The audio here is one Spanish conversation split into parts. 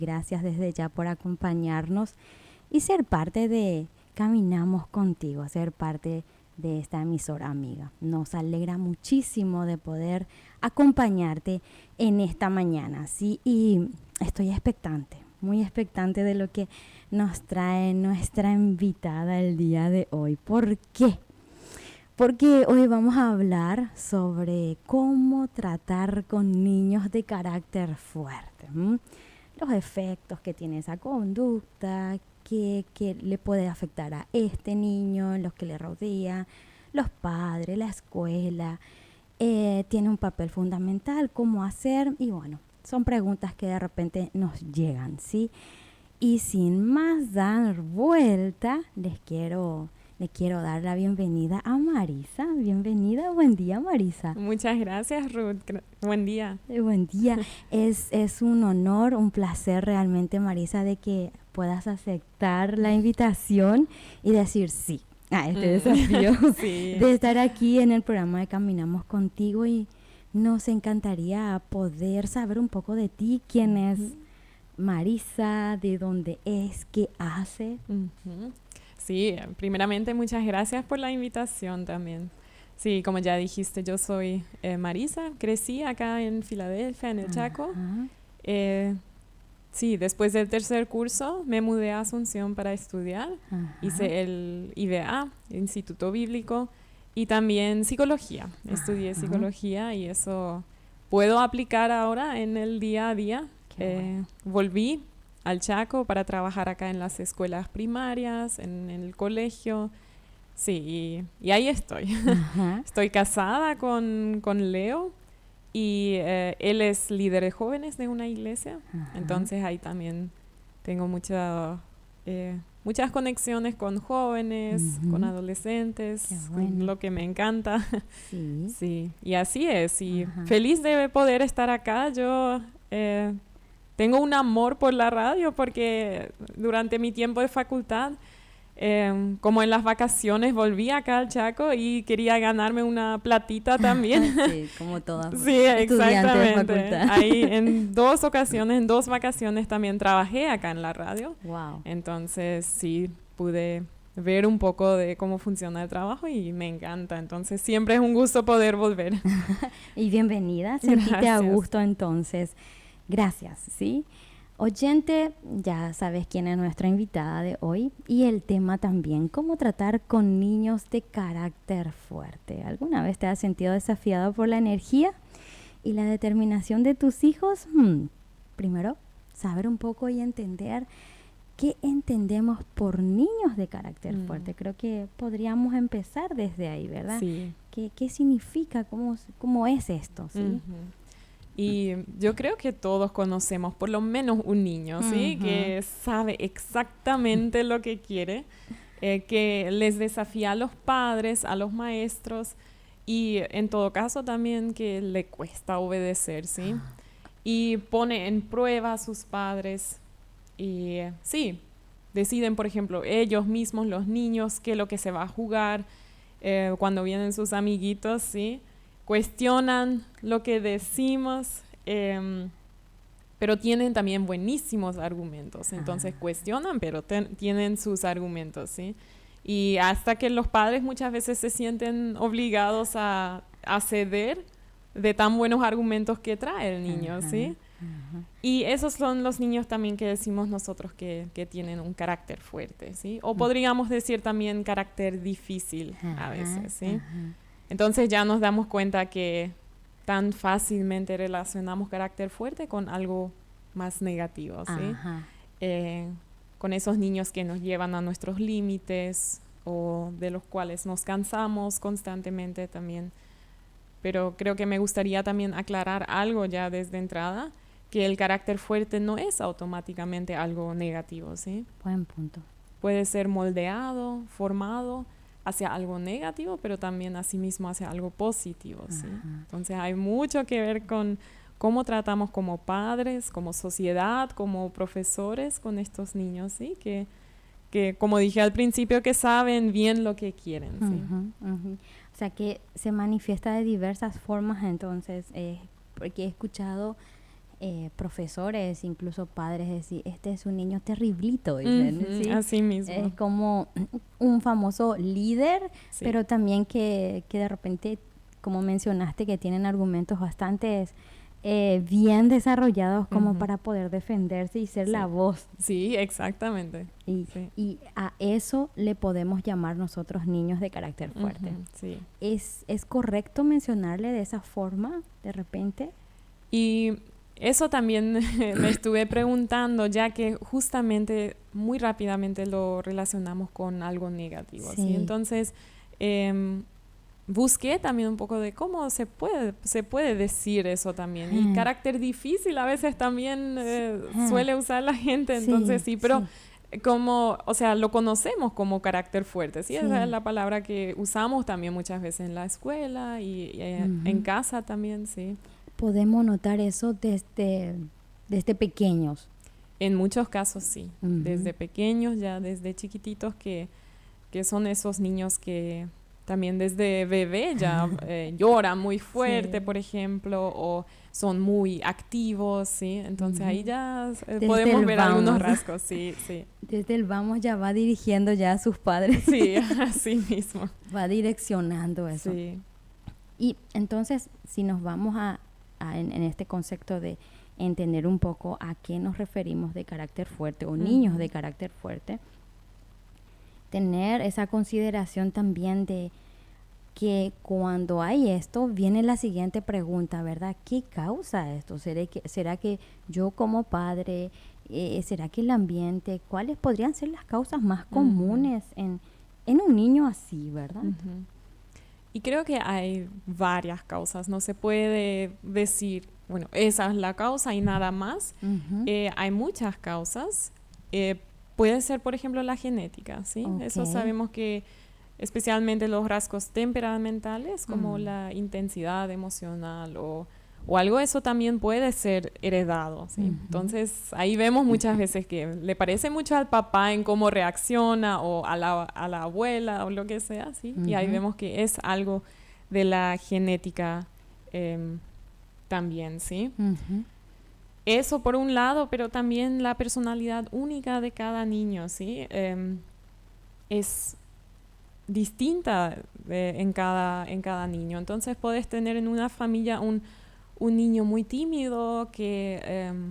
Gracias desde ya por acompañarnos y ser parte de Caminamos Contigo, ser parte de esta emisora amiga. Nos alegra muchísimo de poder acompañarte en esta mañana, ¿sí? Y estoy expectante, muy expectante de lo que nos trae nuestra invitada el día de hoy. ¿Por qué? Porque hoy vamos a hablar sobre cómo tratar con niños de carácter fuerte. Los efectos que tiene esa conducta, que le puede afectar a este niño, los que le rodean, los padres, la escuela. Tiene un papel fundamental, cómo hacer, y bueno, son preguntas que de repente nos llegan, ¿sí? Y sin más dar vuelta, le quiero dar la bienvenida a Marisa. Bienvenida, buen día, Marisa. Muchas gracias, Ruth. Buen día. Buen día. Es un honor, un placer realmente, Marisa, de que puedas aceptar la invitación y decir sí a este desafío Sí. de estar aquí en el programa de Caminamos Contigo, y nos encantaría poder saber un poco de ti, quién es Marisa, de dónde es, qué hace. Sí, primeramente muchas gracias por la invitación también. Sí, como ya dijiste, yo soy Marisa, crecí acá en Filadelfia, en el Chaco. Sí, después del tercer curso me mudé a Asunción para estudiar. Hice el IBA, Instituto Bíblico, y también psicología. Estudié psicología y eso puedo aplicar ahora en el día a día. Volví al Chaco para trabajar acá en las escuelas primarias, en el colegio. Sí, y ahí estoy. Estoy casada con Leo y él es líder de jóvenes de una iglesia. Entonces ahí también tengo muchas conexiones con jóvenes, con adolescentes, bueno, lo que me encanta. Sí, y así es. Y feliz de poder estar acá. Yo tengo un amor por la radio porque durante mi tiempo de facultad, como en las vacaciones, volví acá al Chaco y quería ganarme una platita también. Sí, como todas. Sí, exactamente. Ahí en dos vacaciones también trabajé acá en la radio. Wow. Entonces sí, pude ver un poco de cómo funciona el trabajo y me encanta. Entonces siempre es un gusto poder volver. Y bienvenida, sentite a gusto entonces. Gracias, ¿sí? Oyente, ya sabes quién es nuestra invitada de hoy y el tema también, cómo tratar con niños de carácter fuerte. ¿Alguna vez te has sentido desafiado por la energía y la determinación de tus hijos? Primero, saber un poco y entender qué entendemos por niños de carácter fuerte. Creo que podríamos empezar desde ahí, ¿verdad? Sí. ¿Qué significa? ¿Cómo es esto? ¿Sí? Y yo creo que todos conocemos por lo menos un niño, ¿sí? Que sabe exactamente lo que quiere, que les desafía a los padres, a los maestros, y en todo caso también que le cuesta obedecer, ¿sí? Y pone en prueba a sus padres y sí, deciden, por ejemplo, ellos mismos, los niños, qué es lo que se va a jugar cuando vienen sus amiguitos, ¿sí? Cuestionan lo que decimos, pero tienen también buenísimos argumentos. Entonces cuestionan, pero tienen sus argumentos, ¿sí? Y hasta que los padres muchas veces se sienten obligados a ceder de tan buenos argumentos que trae el niño, ¿sí? Y esos son los niños también que decimos nosotros que tienen un carácter fuerte, ¿sí? O podríamos decir también carácter difícil a veces, ¿sí? Entonces ya nos damos cuenta que tan fácilmente relacionamos carácter fuerte con algo más negativo, ¿sí? Con esos niños que nos llevan a nuestros límites o de los cuales nos cansamos constantemente también. Pero creo que me gustaría también aclarar algo ya desde entrada, que el carácter fuerte no es automáticamente algo negativo, ¿sí? Buen punto. Puede ser moldeado, formado hacia algo negativo, pero también asimismo hacia algo positivo, ¿sí? Entonces hay mucho que ver con cómo tratamos como padres, como sociedad, como profesores con estos niños, ¿sí? Que como dije al principio, que saben bien lo que quieren, ¿sí? O sea, que se manifiesta de diversas formas, entonces, porque he escuchado profesores, incluso padres, decir, este es un niño terriblito, dicen, ¿sí? Así mismo. Es como un famoso líder, Sí. pero también que de repente, como mencionaste, que tienen argumentos bastante bien desarrollados como para poder defenderse y ser la voz. Sí, exactamente. Y a eso le podemos llamar nosotros niños de carácter fuerte. Sí. ¿Es correcto mencionarle de esa forma de repente? Y eso también me estuve preguntando, ya que justamente muy rápidamente lo relacionamos con algo negativo. ¿Sí? Entonces, busqué también un poco de cómo se puede decir eso también. Y carácter difícil a veces también suele usar la gente, entonces pero como, o sea, lo conocemos como carácter fuerte, ¿sí? Esa es la palabra que usamos también muchas veces en la escuela y en casa también, sí. Podemos notar eso desde pequeños. En muchos casos sí, desde pequeños, ya desde chiquititos, que son esos niños que también desde bebé ya lloran muy fuerte, por ejemplo, o son muy activos, ¿sí? Entonces ahí ya podemos ver algunos rasgos, sí. Desde el vamos ya va dirigiendo ya a sus padres. Sí, así mismo. Va direccionando eso. Sí. Y entonces, si nos vamos en este concepto de entender un poco a qué nos referimos de carácter fuerte o niños de carácter fuerte, tener esa consideración también de que cuando hay esto, viene la siguiente pregunta, ¿verdad? ¿Qué causa esto? ¿Será que yo como padre, será que el ambiente, cuáles podrían ser las causas más comunes en un niño así, verdad? Y creo que hay varias causas, no se puede decir, bueno, esa es la causa y nada más. Hay muchas causas. Puede ser, por ejemplo, la genética, ¿sí? Eso sabemos que especialmente los rasgos temperamentales, como la intensidad emocional o algo, eso también puede ser heredado, ¿sí? Entonces, ahí vemos muchas veces que le parece mucho al papá en cómo reacciona o a la abuela o lo que sea, ¿sí? Y ahí vemos que es algo de la genética también, ¿sí? Eso por un lado, pero también la personalidad única de cada niño, ¿sí? Es distinta en cada niño. Entonces puedes tener en una familia un niño muy tímido que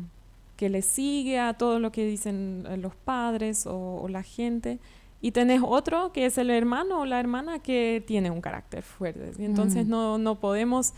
le sigue a todo lo que dicen los padres o la gente, y tenés otro que es el hermano o la hermana que tiene un carácter fuerte. Y entonces no podemos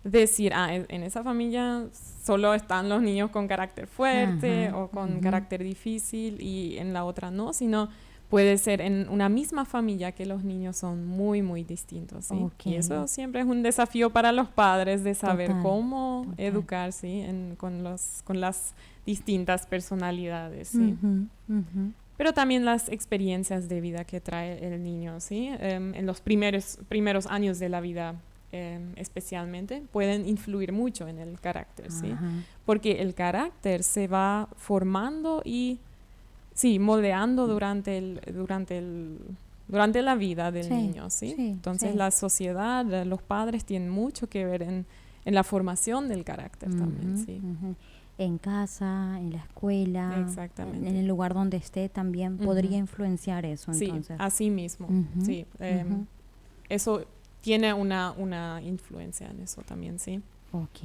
decir, en esa familia solo están los niños con carácter fuerte o con carácter difícil y en la otra no, sino puede ser en una misma familia que los niños son muy, muy distintos, ¿sí? Y eso siempre es un desafío para los padres de saber cómo educar, ¿sí? con las distintas personalidades, ¿sí? Pero también las experiencias de vida que trae el niño, ¿sí? En los primeros años de la vida, especialmente, pueden influir mucho en el carácter, ¿sí? Porque el carácter se va formando y moldeando durante la vida del niño, ¿sí? Entonces la sociedad, los padres tienen mucho que ver en la formación del carácter también, ¿sí? En casa, en la escuela, en el lugar donde esté también podría influenciar eso, entonces. Sí, así mismo, sí. Eso tiene una influencia en eso también, ¿sí? Ok.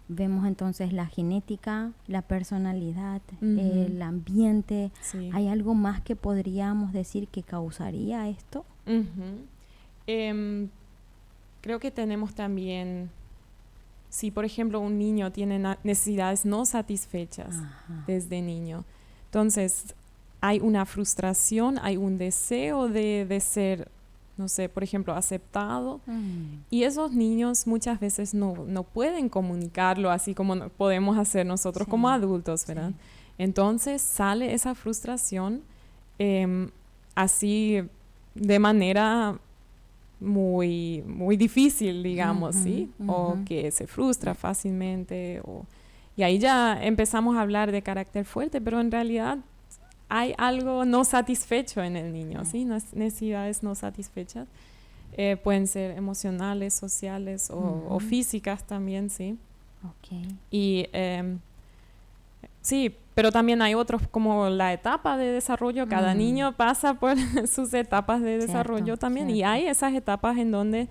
Vemos entonces la genética, la personalidad, el ambiente. Sí. ¿Hay algo más que podríamos decir que causaría esto? Creo que tenemos también, si por ejemplo un niño tiene necesidades no satisfechas desde niño, entonces hay una frustración, hay un deseo de ser, no sé, por ejemplo, aceptado. Y esos niños muchas veces no pueden comunicarlo así como podemos hacer nosotros como adultos, ¿verdad? Entonces sale esa frustración así de manera muy, muy difícil, digamos, ¿sí? O que se frustra fácilmente. Y ahí ya empezamos a hablar de carácter fuerte, pero en realidad hay algo no satisfecho en el niño, ¿sí? Necesidades no satisfechas. Pueden ser emocionales, sociales o físicas también, ¿sí? Ok. Y sí, pero también hay otros como la etapa de desarrollo. Cada niño pasa por sus etapas de desarrollo también. Y hay esas etapas en donde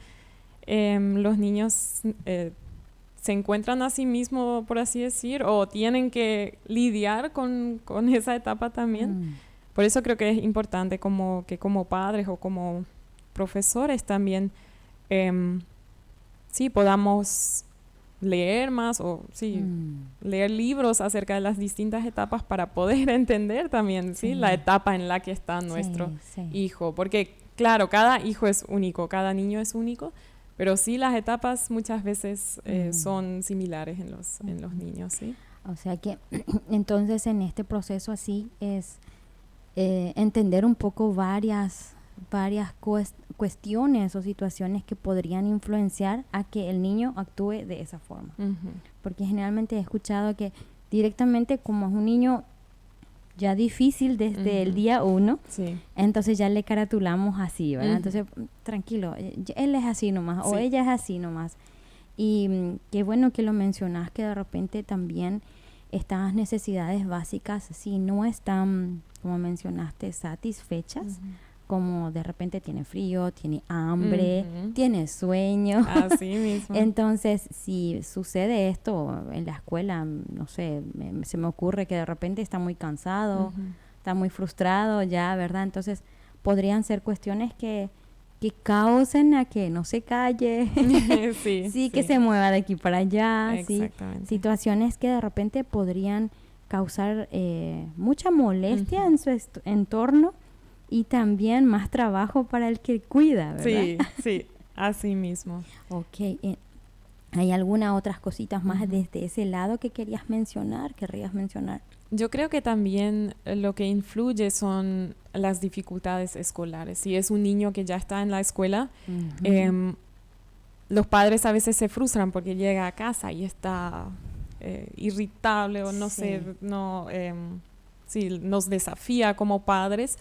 los niños se encuentran a sí mismos, por así decir, o tienen que lidiar con esa etapa también. Por eso creo que es importante que como padres o como profesores también sí podamos leer más o leer libros acerca de las distintas etapas para poder entender también la etapa en la que está nuestro hijo. Porque claro, cada hijo es único, cada niño es único, pero sí las etapas muchas veces son similares en los niños, ¿sí? O sea que entonces en este proceso así es entender un poco varias cuestiones o situaciones que podrían influenciar a que el niño actúe de esa forma. Porque generalmente he escuchado que directamente como es un niño ya difícil desde el día 1, entonces ya le caratulamos así, ¿verdad? Entonces, tranquilo, él es así nomás, o ella es así nomás. Y qué bueno que lo mencionas, que de repente también estas necesidades básicas, si no están, como mencionaste, satisfechas, como de repente tiene frío, tiene hambre, tiene sueño. Así mismo. Entonces, si sucede esto en la escuela, no sé, se me ocurre que de repente está muy cansado, está muy frustrado ya, ¿verdad? Entonces, podrían ser cuestiones que causen a que no se calle, que se mueva de aquí para allá, situaciones que de repente podrían causar mucha molestia en su entorno y también más trabajo para el que cuida, ¿verdad? Sí, así mismo. Ok, ¿hay alguna otras cositas más desde ese lado que querrías mencionar? Yo creo que también lo que influye son las dificultades escolares. Si es un niño que ya está en la escuela, los padres a veces se frustran porque llega a casa y está irritable o no sé, nos desafía como padres.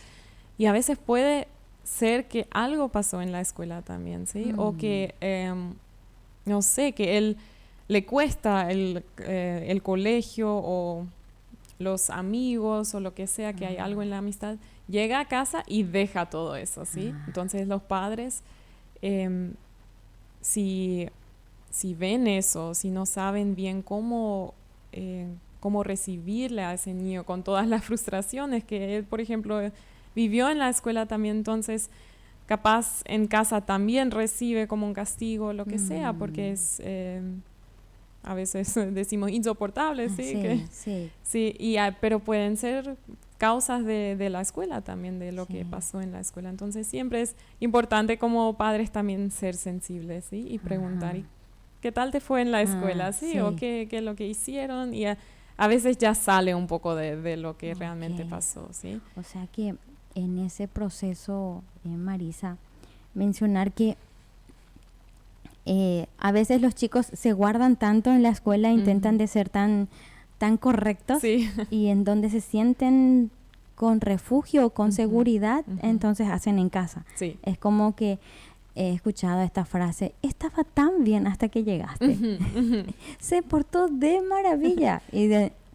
Y a veces puede ser que algo pasó en la escuela también, ¿sí? O que, no sé, que él le cuesta el colegio o los amigos o lo que sea, que hay algo en la amistad. Llega a casa y deja todo eso, ¿sí? Entonces los padres, si ven eso, si no saben bien cómo recibirle a ese niño con todas las frustraciones que él, por ejemplo, vivió en la escuela también, entonces capaz en casa también recibe como un castigo, lo que sea, porque es, a veces decimos insoportable, pero pueden ser causas de la escuela también, de lo que pasó en la escuela. Entonces siempre es importante como padres también ser sensibles, ¿sí? Y preguntar, ¿y qué tal te fue en la escuela? ¿O qué es lo que hicieron? Y a veces ya sale un poco de lo que realmente pasó, ¿sí? O sea que en ese proceso, Marisa, mencionar que a veces los chicos se guardan tanto en la escuela, intentan de ser tan correctos y en donde se sienten con refugio, con seguridad, entonces hacen en casa. Es como que he escuchado esta frase, estaba tan bien hasta que llegaste. Se portó de maravilla,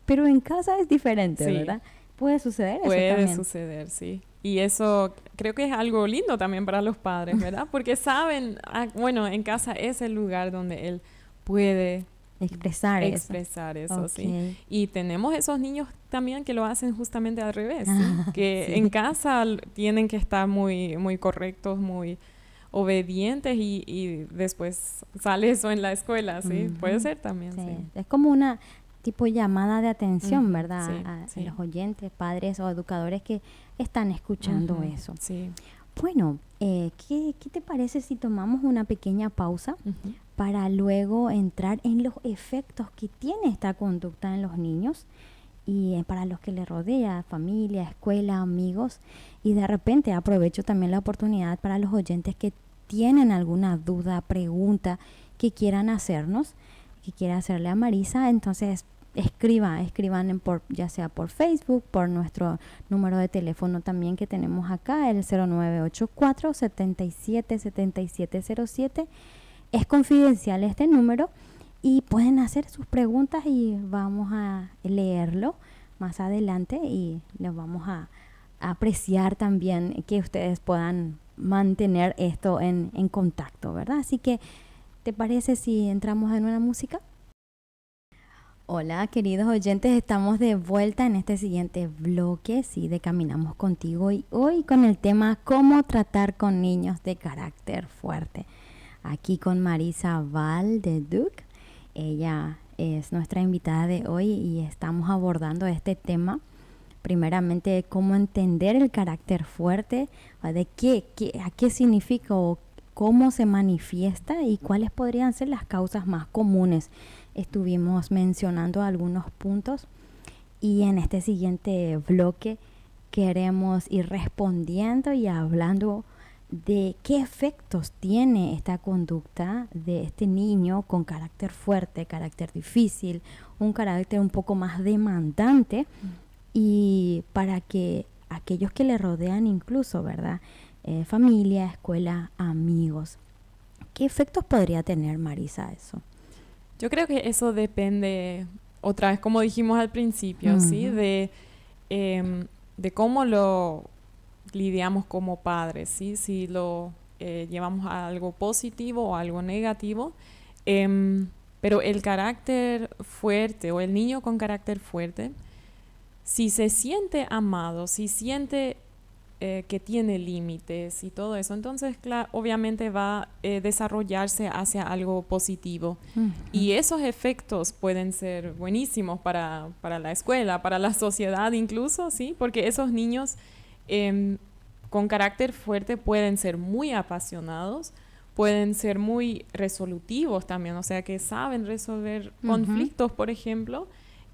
pero en casa es diferente, ¿verdad? Puede suceder eso también. Puede suceder, sí. Y eso creo que es algo lindo también para los padres, ¿verdad? Porque saben, en casa es el lugar donde él puede expresar eso, ¿sí? Y tenemos esos niños también que lo hacen justamente al revés, ¿sí? Que en casa tienen que estar muy, muy correctos, muy obedientes y después sale eso en la escuela, ¿sí? Puede ser también, sí. Es como una tipo llamada de atención, ¿verdad? A los oyentes, padres o educadores que están escuchando eso. Sí. Bueno, ¿qué te parece si tomamos una pequeña pausa para luego entrar en los efectos que tiene esta conducta en los niños y para los que les rodea, familia, escuela, amigos? Y de repente aprovecho también la oportunidad para los oyentes que tienen alguna duda, pregunta que quieran hacernos, que quiera hacerle a Marisa, entonces escriban ya sea por Facebook, por nuestro número de teléfono también que tenemos acá, el 0984-777707. Es confidencial este número Y pueden hacer sus preguntas y vamos a leerlo más adelante y les vamos a apreciar también que ustedes puedan mantener esto en contacto, ¿verdad? Así que, ¿te parece si entramos en una música? Hola, queridos oyentes, estamos de vuelta en este siguiente bloque, sí, de Caminamos Contigo, y hoy con el tema ¿Cómo tratar con niños de carácter fuerte? Aquí con Marisa Val de Duke. Ella es nuestra invitada de hoy y estamos abordando este tema. Primeramente, cómo entender el carácter fuerte, de a qué significa o cómo se manifiesta y cuáles podrían ser las causas más comunes. Estuvimos mencionando algunos puntos y en este siguiente bloque queremos ir respondiendo y hablando de qué efectos tiene esta conducta de este niño con carácter fuerte, carácter difícil, un carácter un poco más demandante, y para que aquellos que le rodean incluso, ¿verdad? Familia, escuela, amigos. ¿Qué efectos podría tener, Marisa, eso? Yo creo que eso depende, otra vez, como dijimos al principio, ¿sí? De cómo lo lidiamos como padres, ¿sí? Si lo llevamos a algo positivo o algo negativo. Pero el carácter fuerte o el niño con carácter fuerte, si se siente amado, si siente que tiene límites y todo eso, entonces obviamente va a desarrollarse hacia algo positivo. Y esos efectos pueden ser buenísimos para la escuela, para la sociedad incluso, ¿sí? Porque esos niños con carácter fuerte pueden ser muy apasionados, pueden ser muy resolutivos también, o sea que saben resolver conflictos, por ejemplo,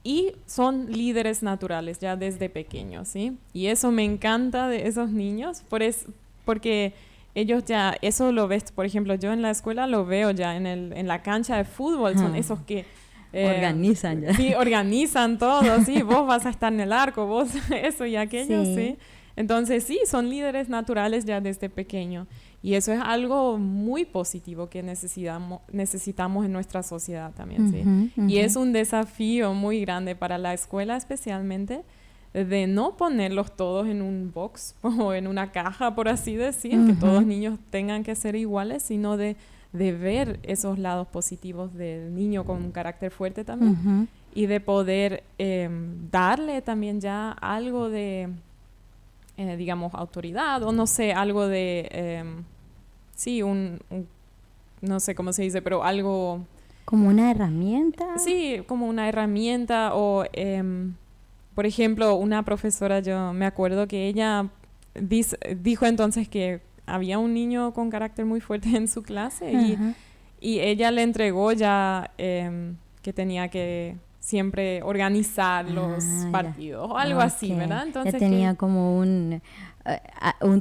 y son líderes naturales ya desde pequeños, ¿sí? Y eso me encanta de esos niños, porque ellos ya, eso lo ves, por ejemplo, yo en la escuela lo veo ya en la cancha de fútbol, son esos que organizan ya. Sí, organizan todo, sí, vos vas a estar en el arco, vos eso y aquello, sí. Entonces sí, son líderes naturales ya desde pequeño. Y eso es algo muy positivo que necesitamos en nuestra sociedad también, ¿sí? Y es un desafío muy grande para la escuela especialmente, de no ponerlos todos en un box o en una caja, por así decir, que todos los niños tengan que ser iguales, sino de ver esos lados positivos del niño con un carácter fuerte también, y de poder darle también ya algo de, digamos, autoridad, o no sé, algo de, sí, no sé cómo se dice, pero algo... ¿Como una herramienta? Sí, como una herramienta, o, por ejemplo, una profesora, yo me acuerdo que ella dijo entonces que había un niño con carácter muy fuerte en su clase, y ella le entregó ya que tenía que siempre organizar los partidos o algo así, ¿verdad? Entonces ya tenía como un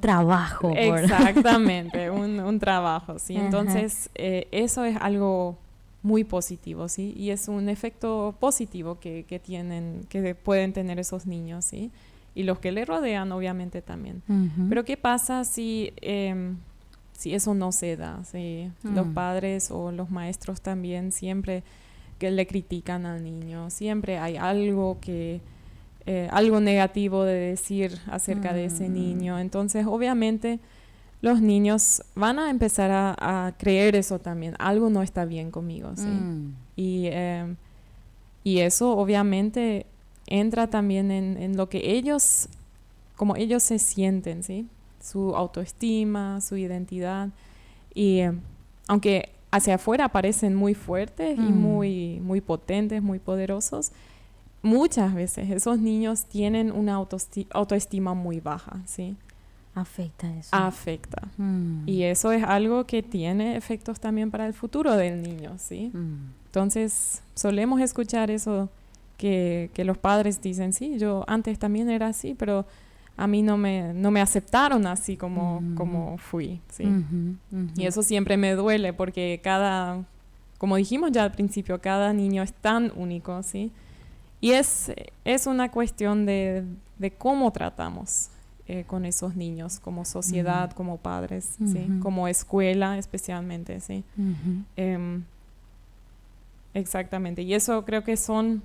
trabajo. Exactamente, un trabajo, ¿sí? Entonces eso es algo muy positivo, ¿sí? Y es un efecto positivo que pueden tener esos niños, ¿sí? Y los que le rodean, obviamente, también. Pero ¿qué pasa si eso no se da? ¿Sí? Los padres o los maestros también siempre que le critican al niño. Siempre hay algo algo negativo de decir acerca de ese niño. Entonces, obviamente, los niños van a empezar a creer eso también. Algo no está bien conmigo, ¿sí? Y eso, obviamente, entra también en lo que como ellos se sienten, ¿sí? Su autoestima, su identidad. Y aunque hacia afuera parecen muy fuertes y muy, muy potentes, muy poderosos, muchas veces esos niños tienen una autoestima muy baja, ¿sí? Afecta eso. Afecta. Y eso es algo que tiene efectos también para el futuro del niño, ¿sí? Entonces, solemos escuchar eso que los padres dicen, sí, yo antes también era así, pero a mí no me aceptaron así como fui, ¿sí? Y eso siempre me duele porque como dijimos ya al principio, cada niño es tan único, ¿sí? Y es una cuestión de cómo tratamos con esos niños, como sociedad, como padres, ¿sí? Como escuela especialmente, ¿sí? exactamente. Y eso creo que son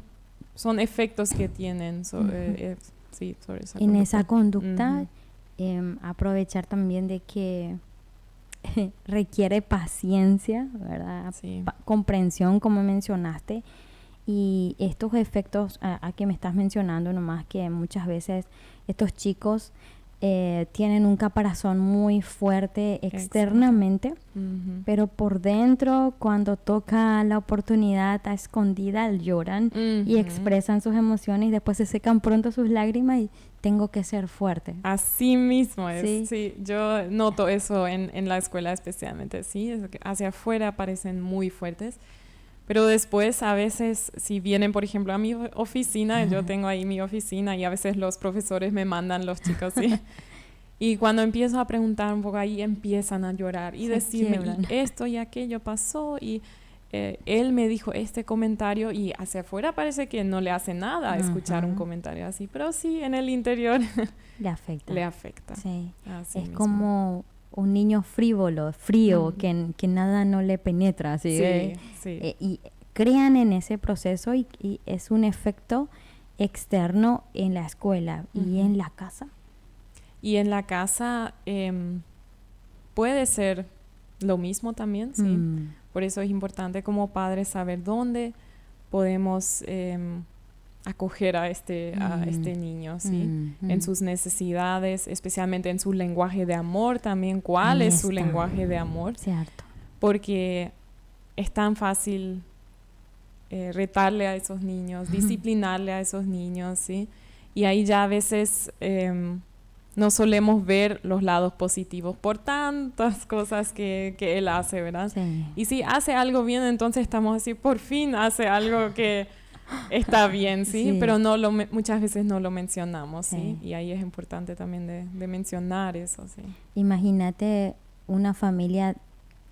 efectos que tienen sobre esa En conducta. esa conducta, aprovechar también de que requiere paciencia, ¿verdad? Sí. Comprensión, como mencionaste. Y estos efectos a que me estás mencionando, nomás que muchas veces estos chicos tienen un caparazón muy fuerte externamente, pero por dentro, cuando toca la oportunidad a escondida, lloran y expresan sus emociones y después se secan pronto sus lágrimas y tengo que ser fuerte. Así mismo es. Sí, yo noto eso en la escuela especialmente, sí, es que hacia afuera parecen muy fuertes. Pero después, a veces, si vienen, por ejemplo, a mi oficina, yo tengo ahí mi oficina y a veces los profesores me mandan los chicos, ¿sí? Y cuando empiezo a preguntar un poco, ahí empiezan a llorar y decirme, y esto y aquello pasó, y él me dijo este comentario, y hacia afuera parece que no le hace nada escuchar un comentario así, pero sí, en el interior le afecta. Le afecta. Sí. Así es mismo. Como un niño frívolo, frío, que nada no le penetra, ¿sí? Sí. Y crean en ese proceso y es un efecto externo en la escuela y en la casa. Y en la casa puede ser lo mismo también, sí. Por eso es importante como padres saber dónde podemos acoger a este niño, ¿sí? En sus necesidades, especialmente en su lenguaje de amor también. ¿Cuál es su lenguaje de amor? Cierto. Porque es tan fácil retarle a esos niños, disciplinarle a esos niños, ¿sí? Y ahí ya a veces no solemos ver los lados positivos por tantas cosas que él hace, ¿verdad? Sí. Y si hace algo bien, entonces estamos así, por fin hace algo que está bien, ¿sí? Pero muchas veces no lo mencionamos, ¿sí? Y ahí es importante también de mencionar eso, ¿sí? Imagínate una familia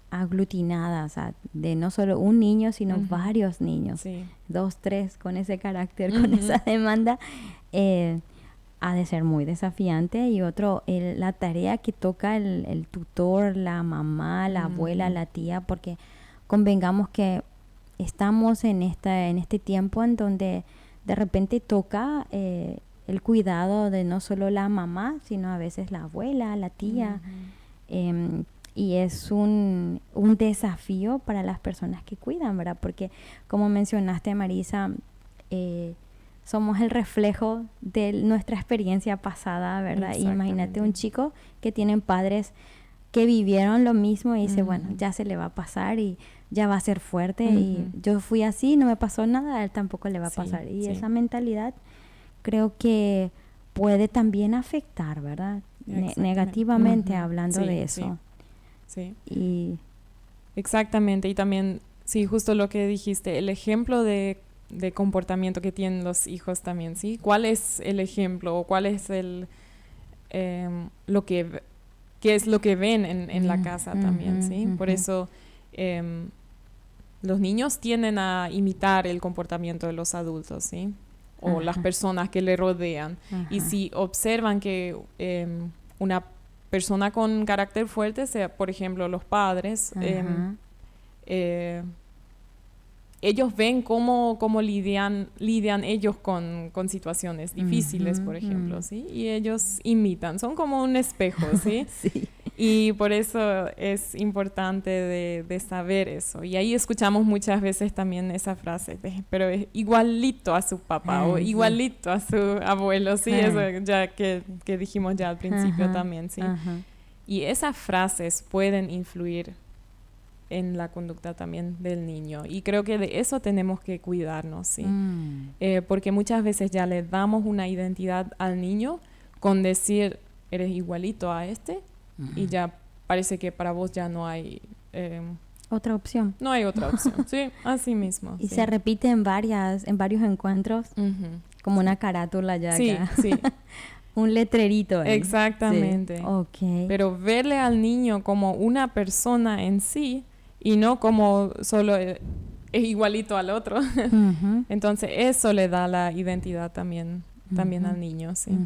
aglutinada, o sea, de no solo un niño, sino varios niños, 2, 3, con ese carácter, con esa demanda, ha de ser muy desafiante. Y otro, la tarea que toca el tutor, la mamá, la abuela, la tía, porque convengamos que estamos en este tiempo en donde de repente toca el cuidado de no solo la mamá, sino a veces la abuela, la tía, y es un desafío para las personas que cuidan, ¿verdad? Porque como mencionaste, Marisa, somos el reflejo de nuestra experiencia pasada, ¿verdad? Y imagínate un chico que tienen padres que vivieron lo mismo y dice, bueno, ya se le va a pasar y ya va a ser fuerte y yo fui así, no me pasó nada, a él tampoco le va a pasar. Y esa mentalidad creo que puede también afectar, ¿verdad? Negativamente hablando de eso. Sí. Y exactamente. Y también, sí, justo lo que dijiste, el ejemplo de comportamiento que tienen los hijos también, ¿sí? ¿Cuál es el ejemplo o cuál es qué es lo que ven en la casa también, ¿sí? Por eso los niños tienden a imitar el comportamiento de los adultos, ¿sí? O las personas que le rodean. Y si observan que una persona con carácter fuerte, sea, por ejemplo, los padres, ellos ven cómo lidian ellos con situaciones difíciles, por ejemplo, ¿sí? Y ellos imitan, son como un espejo, ¿sí? Sí. Y por eso es importante de saber eso. Y ahí escuchamos muchas veces también esa frase, pero es igualito a su papá o igualito a su abuelo, ¿sí? Eso ya que dijimos ya al principio también, ¿sí? Y esas frases pueden influir en la conducta también del niño. Y creo que de eso tenemos que cuidarnos, ¿sí? Porque muchas veces ya le damos una identidad al niño con decir, eres igualito a este, y ya parece que para vos ya no hay... otra opción. No hay otra opción, sí, así mismo. Y se repite en varios encuentros, como una carátula ya acá. Sí. Un letrerito ahí. Exactamente. Sí. Okay. Pero verle al niño como una persona en sí y no como solo es igualito al otro. Entonces eso le da la identidad también al niño, sí.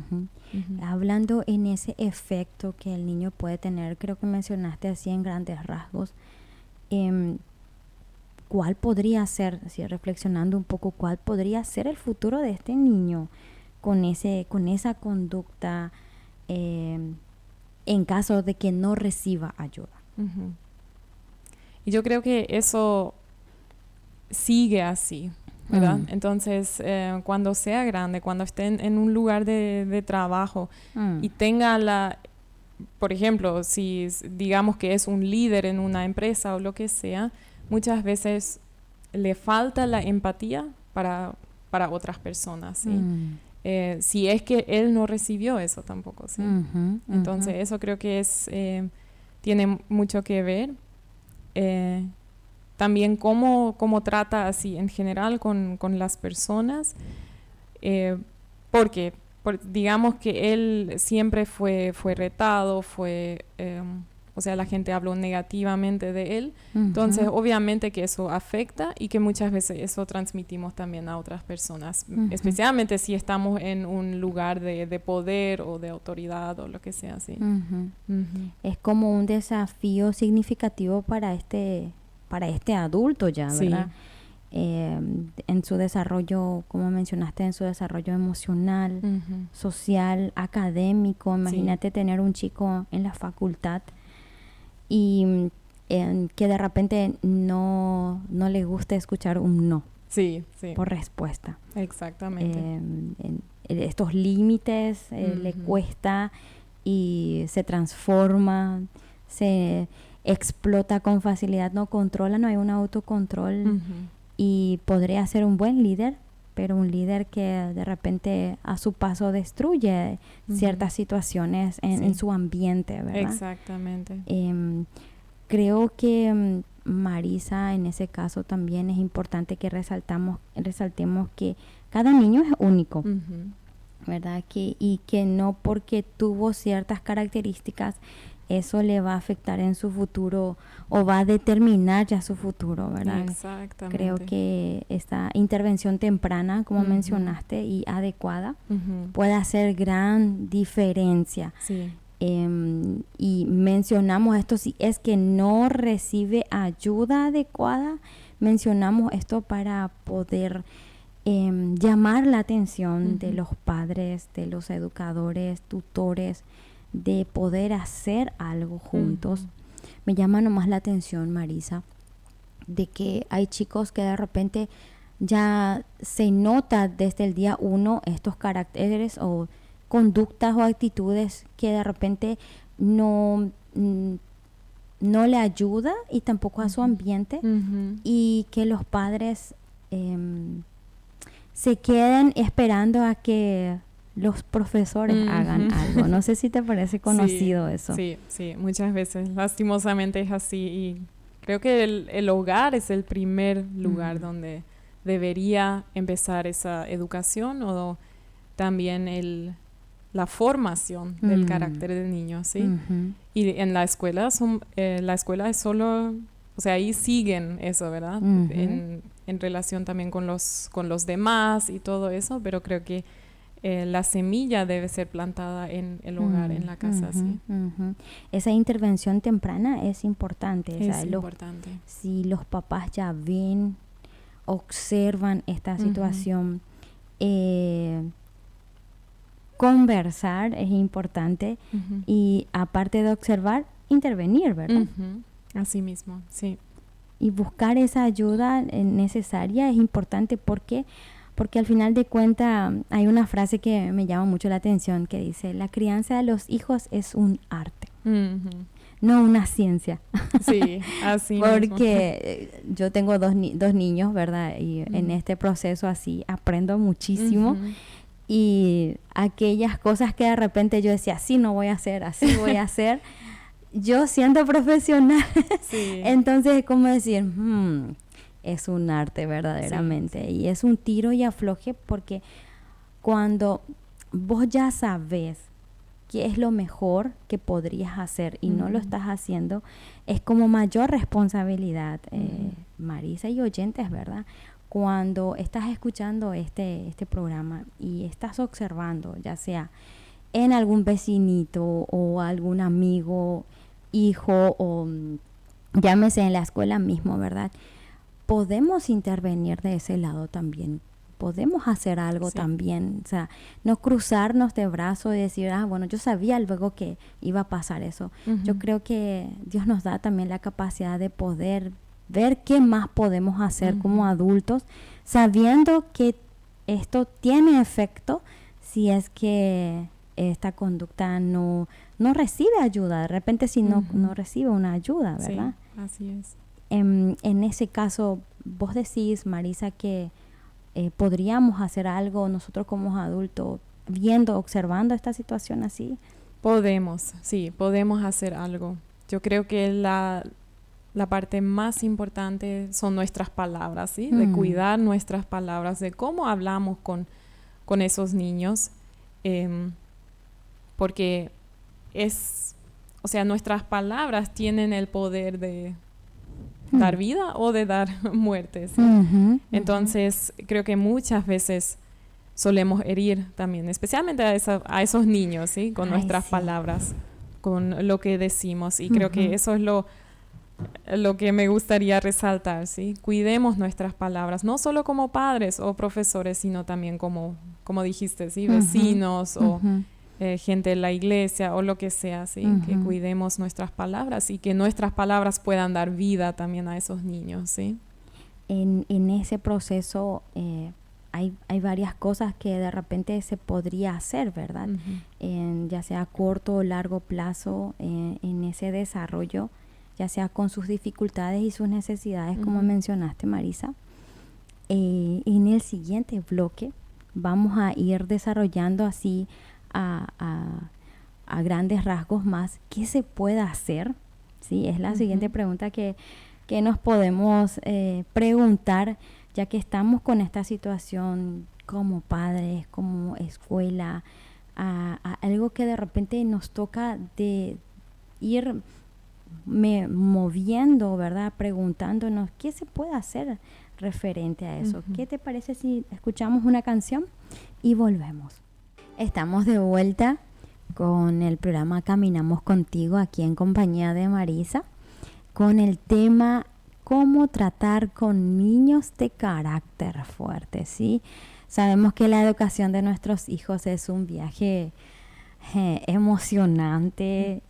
Hablando en ese efecto que el niño puede tener, creo que mencionaste así en grandes rasgos, cuál podría ser, si reflexionando un poco, cuál podría ser el futuro de este niño con esa conducta en caso de que no reciba ayuda. Uh-huh. Y yo creo que eso sigue así, ¿verdad? Entonces, cuando sea grande, cuando esté en un lugar de trabajo y tenga por ejemplo, si digamos que es un líder en una empresa o lo que sea, muchas veces le falta la empatía para otras personas, ¿sí? Si es que él no recibió eso tampoco, ¿sí? Entonces, eso creo que tiene mucho que ver. También cómo trata así en general con las personas, porque digamos que él siempre fue retado, o sea, la gente habló negativamente de él, entonces obviamente que eso afecta y que muchas veces eso transmitimos también a otras personas, especialmente si estamos en un lugar de poder o de autoridad o lo que sea así. Es como un desafío significativo para este adulto ya, ¿verdad? Sí. En su desarrollo, como mencionaste, en su desarrollo emocional, social, académico. Imagínate tener un chico en la facultad y que de repente no le guste escuchar un no por respuesta. Exactamente. Estos límites le cuesta y se transforma, se explota con facilidad, no controla, no hay un autocontrol y podría ser un buen líder, pero un líder que de repente a su paso destruye ciertas situaciones en su ambiente, ¿verdad? Exactamente. Creo que Marisa, en ese caso también es importante que resaltemos que cada niño es único, ¿verdad? Y que no porque tuvo ciertas características eso le va a afectar en su futuro o va a determinar ya su futuro, ¿verdad? Exactamente. Creo que esta intervención temprana, como mencionaste, y adecuada, puede hacer gran diferencia. Sí. Y mencionamos esto, si es que no recibe ayuda adecuada, mencionamos esto para poder llamar la atención de los padres, de los educadores, tutores, de poder hacer algo juntos. Me llama nomás la atención, Marisa, de que hay chicos que de repente ya se nota desde el día 1 estos caracteres o conductas o actitudes que de repente no le ayuda y tampoco a su ambiente y que los padres se queden esperando a que los profesores hagan algo. No sé si te parece conocido eso. Sí, muchas veces. Lastimosamente es así. Y creo que el hogar es el primer lugar donde debería empezar esa educación o también la formación del carácter del niño, ¿sí? Y en la escuela la escuela es solo, o sea, ahí siguen eso, ¿verdad? En relación también con los demás y todo eso, pero creo que la semilla debe ser plantada en el hogar, en la casa, ¿sí? Esa intervención temprana es importante. Es importante. Si los papás ya ven, observan esta situación, conversar es importante y aparte de observar, intervenir, ¿verdad? Así mismo, sí. Y buscar esa ayuda necesaria es importante porque al final de cuentas hay una frase que me llama mucho la atención que dice, la crianza de los hijos es un arte, no una ciencia. Sí, así porque yo tengo dos niños, ¿verdad? Y en este proceso así aprendo muchísimo y aquellas cosas que de repente yo decía, así no voy a hacer, así voy a hacer, yo siendo profesional, entonces es como decir, es un arte verdaderamente. Sí. Y es un tiro y afloje porque cuando vos ya sabes qué es lo mejor que podrías hacer y no lo estás haciendo, es como mayor responsabilidad, Marisa y oyentes, ¿verdad? Cuando estás escuchando este programa y estás observando, ya sea en algún vecinito o algún amigo, hijo o llámese en la escuela mismo, ¿verdad? podemos intervenir de ese lado también. Podemos hacer algo también, o sea, no cruzarnos de brazos y decir, bueno, yo sabía luego que iba a pasar eso. Yo creo que Dios nos da también la capacidad de poder ver qué más podemos hacer como adultos, sabiendo que esto tiene efecto si es que esta conducta no recibe ayuda. De repente si no recibe una ayuda, ¿verdad? Sí, así es. En ese caso, vos decís, Marisa, que podríamos hacer algo nosotros como adultos observando esta situación así. Podemos hacer algo. Yo creo que la parte más importante son nuestras palabras, ¿sí? De cuidar nuestras palabras, de cómo hablamos con esos niños, porque nuestras palabras tienen el poder de dar vida o de dar muerte, ¿sí? Entonces, creo que muchas veces solemos herir también, especialmente a esos niños, ¿sí? Con nuestras palabras, con lo que decimos. Y creo que eso es lo que me gustaría resaltar, ¿sí? Cuidemos nuestras palabras, no solo como padres o profesores, sino también como dijiste, ¿sí? Vecinos o gente de la iglesia o lo que sea, ¿sí? Que cuidemos nuestras palabras y que nuestras palabras puedan dar vida también a esos niños, ¿sí? En ese proceso hay varias cosas que de repente se podría hacer, ¿verdad? Ya sea a corto o largo plazo, en ese desarrollo, ya sea con sus dificultades y sus necesidades, como mencionaste, Marisa. En el siguiente bloque vamos a ir desarrollando así a grandes rasgos más qué se puede hacer, ¿sí? Es la siguiente pregunta que nos podemos preguntar, ya que estamos con esta situación como padres, como escuela, a algo que de repente nos toca de ir moviendo, ¿verdad? Preguntándonos qué se puede hacer referente a eso. ¿Qué te parece si escuchamos una canción y volvemos? Estamos de vuelta con el programa Caminamos Contigo, aquí en compañía de Marisa, con el tema cómo tratar con niños de carácter fuerte, ¿sí? Sabemos que la educación de nuestros hijos es un viaje emocionante,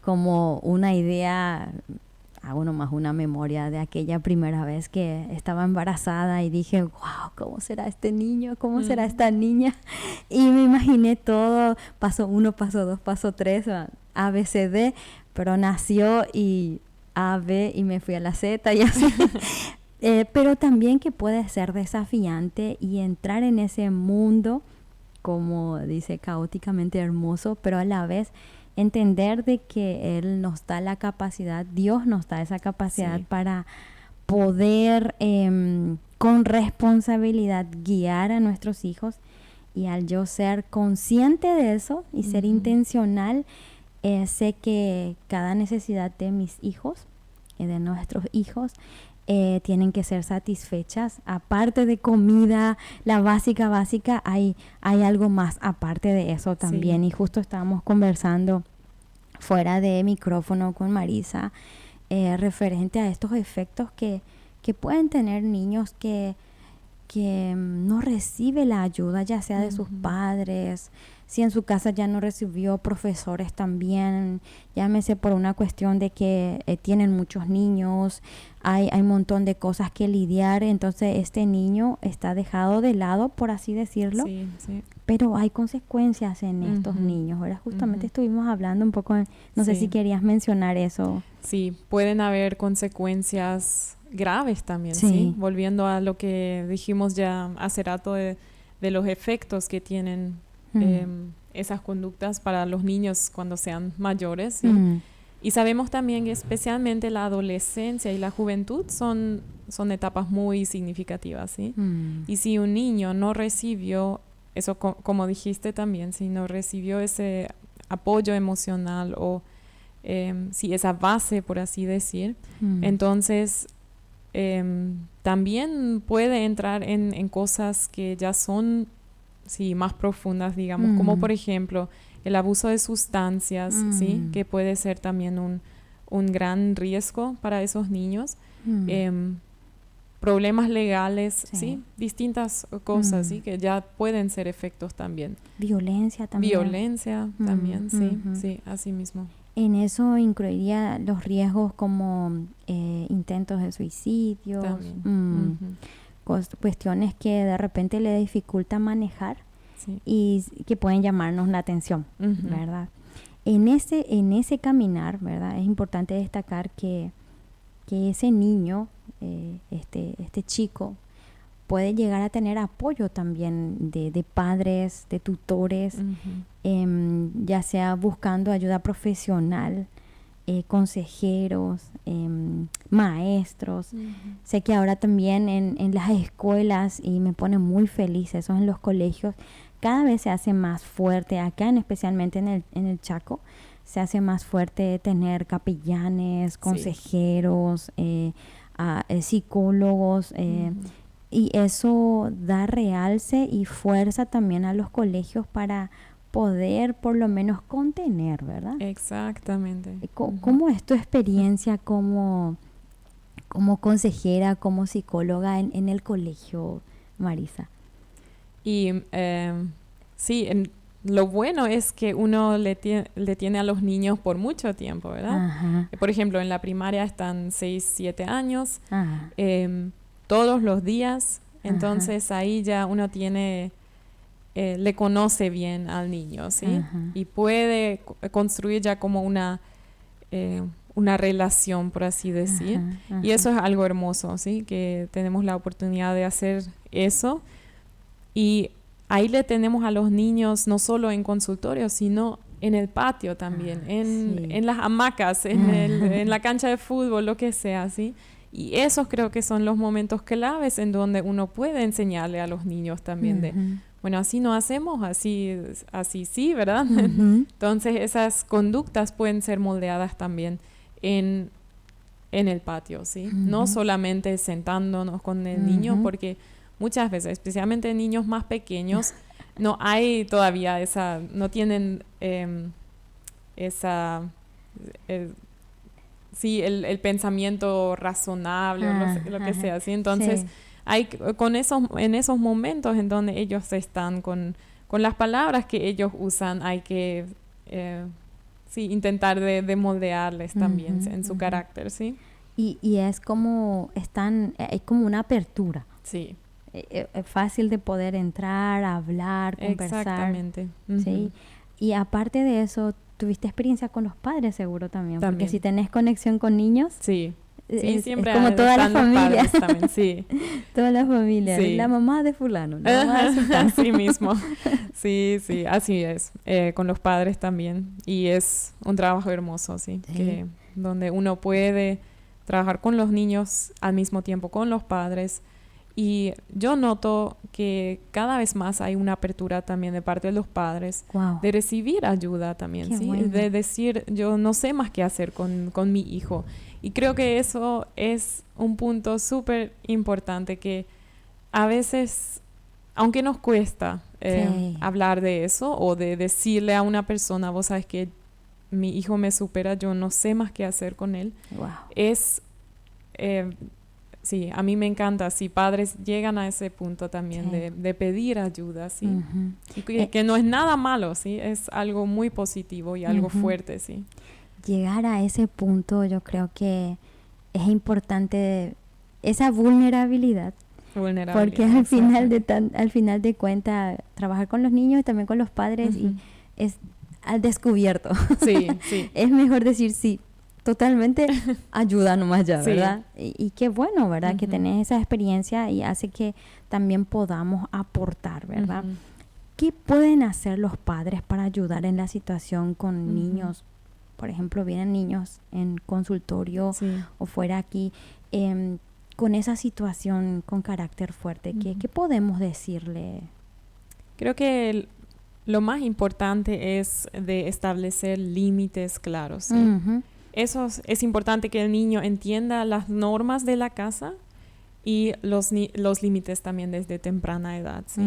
como una idea, hago nomás una memoria de aquella primera vez que estaba embarazada y dije, wow, ¿cómo será este niño? ¿Cómo será esta niña? Y me imaginé todo, paso 1, paso 2, paso 3, A, B, C, D, pero nació y A, B y me fui a la Z y así. Pero también que puede ser desafiante y entrar en ese mundo, como dice, caóticamente hermoso, pero a la vez entender de que Él nos da la capacidad, Dios nos da esa capacidad para poder con responsabilidad guiar a nuestros hijos. Y al yo ser consciente de eso y ser intencional, sé que cada necesidad de mis hijos, de nuestros hijos, tienen que ser satisfechas. Aparte de comida, la básica, hay algo más aparte de eso también. Y justo estábamos conversando fuera de micrófono con Marisa referente a estos efectos que pueden tener niños que no recibe la ayuda, ya sea de sus padres, si en su casa ya no recibió profesores también, llámese por una cuestión de que tienen muchos niños, hay un montón de cosas que lidiar, entonces este niño está dejado de lado, por así decirlo, pero hay consecuencias en estos niños, ¿verdad? Justamente estuvimos hablando un poco, no sé si querías mencionar eso. Sí, pueden haber consecuencias graves también, ¿sí? Volviendo a lo que dijimos ya hace rato de los efectos que tienen esas conductas para los niños cuando sean mayores, ¿sí? Y sabemos también que especialmente la adolescencia y la juventud son etapas muy significativas, ¿sí? Y si un niño no recibió eso, como dijiste también, si no recibió ese apoyo emocional o si esa base, por así decir, entonces también puede entrar en cosas que ya son más profundas, digamos, como por ejemplo el abuso de sustancias, ¿sí? Que puede ser también un gran riesgo para esos niños. problemas legales, Sí. ¿sí? Distintas cosas, ¿sí? Que ya pueden ser efectos también. Violencia también. Violencia también, sí, sí, así mismo. En eso incluiría los riesgos como intentos de suicidio, También. cuestiones que de repente le dificulta manejar Sí. y que pueden llamarnos la atención, ¿verdad? En ese caminar, ¿verdad? Es importante destacar que ese niño, este chico, puede llegar a tener apoyo también de padres, de tutores, ya sea buscando ayuda profesional, consejeros, maestros. Sé que ahora también en las escuelas, y me pone muy feliz eso, en los colegios, cada vez se hace más fuerte, acá especialmente en el Chaco, se hace más fuerte tener capellanes, consejeros, psicólogos, y eso da realce y fuerza también a los colegios para poder por lo menos contener, ¿verdad? Exactamente. ¿Cómo es tu experiencia como consejera, como psicóloga en el colegio, Marisa? Y sí, lo bueno es que uno le tiene a los niños por mucho tiempo, ¿verdad? Ajá. Por ejemplo, en la primaria están 6, 7 años, Ajá. todos los días, entonces ahí ya uno tiene, le conoce bien al niño, ¿sí? Ajá. Y puede construir ya como una relación, por así decir. Ajá. Y eso es algo hermoso, ¿sí? Que tenemos la oportunidad de hacer eso. Y ahí le tenemos a los niños no solo en consultorio, sino en el patio también, en las hamacas, en la cancha de fútbol, lo que sea, ¿sí? Y esos creo que son los momentos claves en donde uno puede enseñarle a los niños también de, bueno, así no hacemos, así sí, ¿verdad? Entonces esas conductas pueden ser moldeadas también en el patio, ¿sí? No solamente sentándonos con el niño, porque muchas veces, especialmente niños más pequeños, no hay todavía no tienen el pensamiento razonable o lo que sea, ¿sí? Entonces, hay en esos momentos en donde ellos están con las palabras que ellos usan, hay que intentar de moldearles también en su carácter, ¿sí? Y es como hay como una apertura. Sí. Es fácil de poder entrar, hablar, conversar. Exactamente. ¿Sí? Y aparte de eso, tuviste experiencia con los padres seguro también. Porque si tenés conexión con niños, sí, siempre es como toda la familia. También, sí. Toda la familia. Sí. La mamá de fulano, la mamá de sultano. Así mismo. Sí, así es. Con los padres también. Y es un trabajo hermoso, sí. Donde uno puede trabajar con los niños al mismo tiempo con los padres. Y yo noto que cada vez más hay una apertura también de parte de los padres de recibir ayuda también, ¿sí? Bueno. De decir, yo no sé más qué hacer con mi hijo. Y creo que eso es un punto súper importante que a veces, aunque nos cuesta hablar de eso o de decirle a una persona, vos sabes que mi hijo me supera, yo no sé más qué hacer con él, es... sí, a mí me encanta si padres llegan a ese punto también de pedir ayuda, ¿sí? Y que no es nada malo, ¿sí? Es algo muy positivo y algo fuerte, ¿sí? Llegar a ese punto, yo creo que es importante esa vulnerabilidad. Porque al final de cuentas, trabajar con los niños y también con los padres y es al descubierto. Sí. Es mejor decir sí. Totalmente ayuda nomás ya, ¿verdad? Y qué bueno, ¿verdad? Que tenés esa experiencia y hace que también podamos aportar, ¿verdad? ¿Qué pueden hacer los padres para ayudar en la situación con niños? Por ejemplo, vienen niños en consultorio o fuera aquí con esa situación con carácter fuerte. ¿Qué podemos decirle? Creo que lo más importante es de establecer límites claros, ¿sí? Eso es importante que el niño entienda las normas de la casa y los límites también desde temprana edad, ¿sí?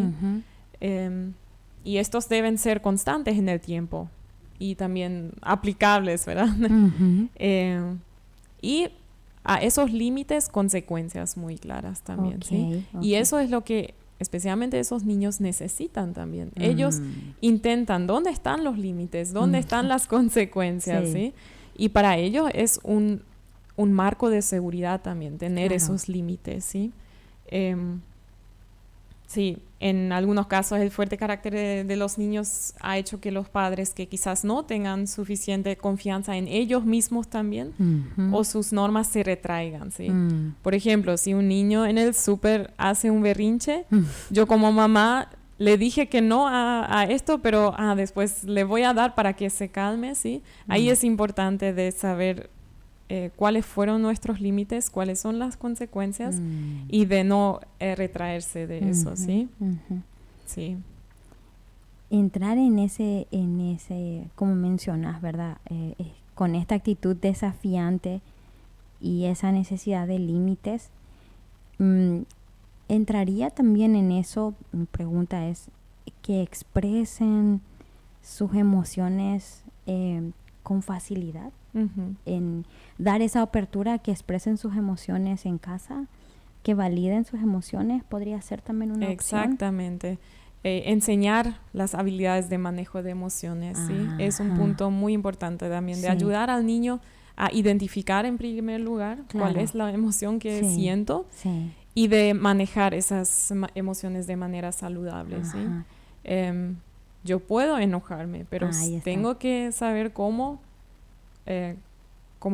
Y estos deben ser constantes en el tiempo y también aplicables, ¿verdad? Y a esos límites consecuencias muy claras también, ¿sí? Y eso es lo que especialmente esos niños necesitan también. Ellos intentan, ¿dónde están los límites? ¿Dónde están las consecuencias? ¿Sí? Y para ellos es un marco de seguridad también, tener esos límites, ¿sí? Sí, en algunos casos el fuerte carácter de los niños ha hecho que los padres que quizás no tengan suficiente confianza en ellos mismos también o sus normas se retraigan, ¿sí? Por ejemplo, si un niño en el súper hace un berrinche, yo como mamá le dije que no a esto, pero después le voy a dar para que se calme, ¿sí? Ahí es importante de saber cuáles fueron nuestros límites, cuáles son las consecuencias y de no retraerse de eso, ¿sí? Sí. Entrar en ese, como mencionas, ¿verdad? Con esta actitud desafiante y esa necesidad de límites, entraría también en eso, mi pregunta es, que expresen sus emociones con facilidad. En dar esa apertura a que expresen sus emociones en casa, que validen sus emociones, podría ser también una opción. Exactamente. Enseñar las habilidades de manejo de emociones, ¿sí? Es un punto muy importante también, de ayudar al niño a identificar en primer lugar cuál es la emoción que siento y de manejar esas emociones de manera saludable, ¿sí? Yo puedo enojarme, pero tengo que saber cómo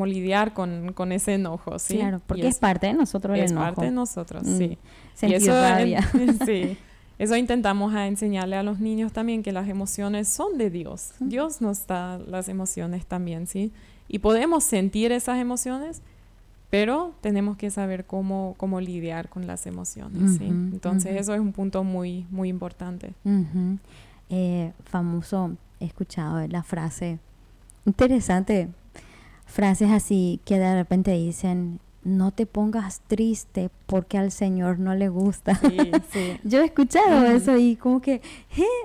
lidiar con ese enojo, ¿sí? Claro, porque es parte de nosotros el enojo. Es parte de nosotros, sí. Sentir rabia. Sí. Eso intentamos a enseñarle a los niños también, que las emociones son de Dios. Dios nos da las emociones también, ¿sí? Y podemos sentir esas emociones, pero tenemos que saber cómo lidiar con las emociones, ¿sí? Entonces eso es un punto muy, muy importante. Famoso, he escuchado la frase interesante, frases así que de repente dicen, no te pongas triste porque al Señor no le gusta. Sí. Yo he escuchado eso y como que,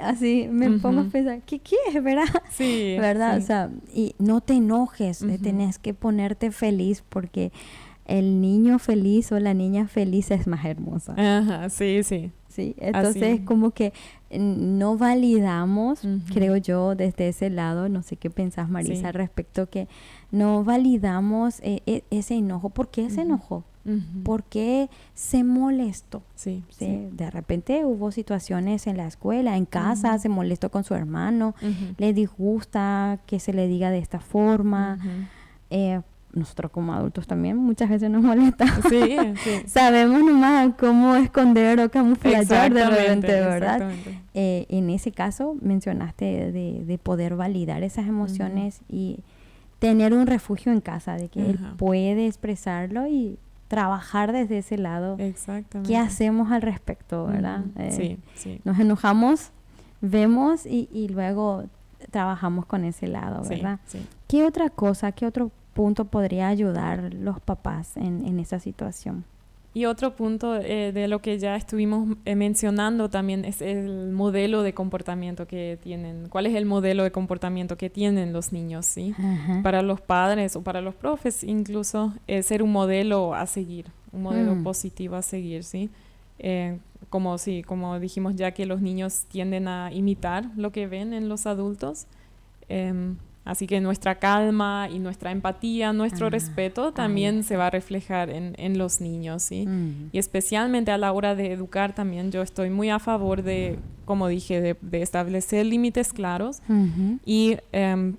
así me pongo a pensar, ¿qué es, verdad? Sí. ¿Verdad? Sí. O sea, y no te enojes, tenés que ponerte feliz porque el niño feliz o la niña feliz es más hermosa. Ajá, sí. Sí, entonces como que no validamos, creo yo, desde ese lado, no sé qué pensás, Marisa, al respecto, que no validamos ese enojo. ¿Por qué se enojó? ¿Por qué se molestó? Sí. De repente hubo situaciones en la escuela, en casa, se molestó con su hermano, le disgusta que se le diga de esta forma. Nosotros como adultos también muchas veces nos molesta. Sí. Sabemos nomás cómo esconder o camuflar de repente, ¿verdad? En ese caso mencionaste de poder validar esas emociones y tener un refugio en casa, de que él puede expresarlo y trabajar desde ese lado. Exactamente. ¿Qué hacemos al respecto, verdad? Sí. Nos enojamos, vemos y luego trabajamos con ese lado, ¿verdad? Sí. ¿Qué otra cosa, qué otro punto podría ayudar los papás en esa situación? Y otro punto de lo que ya estuvimos mencionando también es el modelo de comportamiento que tienen. ¿Cuál es el modelo de comportamiento que tienen los niños, sí? Para los padres o para los profes incluso, ser un modelo a seguir, un modelo positivo a seguir, ¿sí? Como dijimos ya, que los niños tienden a imitar lo que ven en los adultos. Así que nuestra calma y nuestra empatía, nuestro respeto también se va a reflejar en los niños, ¿sí? Y especialmente a la hora de educar también, yo estoy muy a favor de, como dije, de establecer límites claros.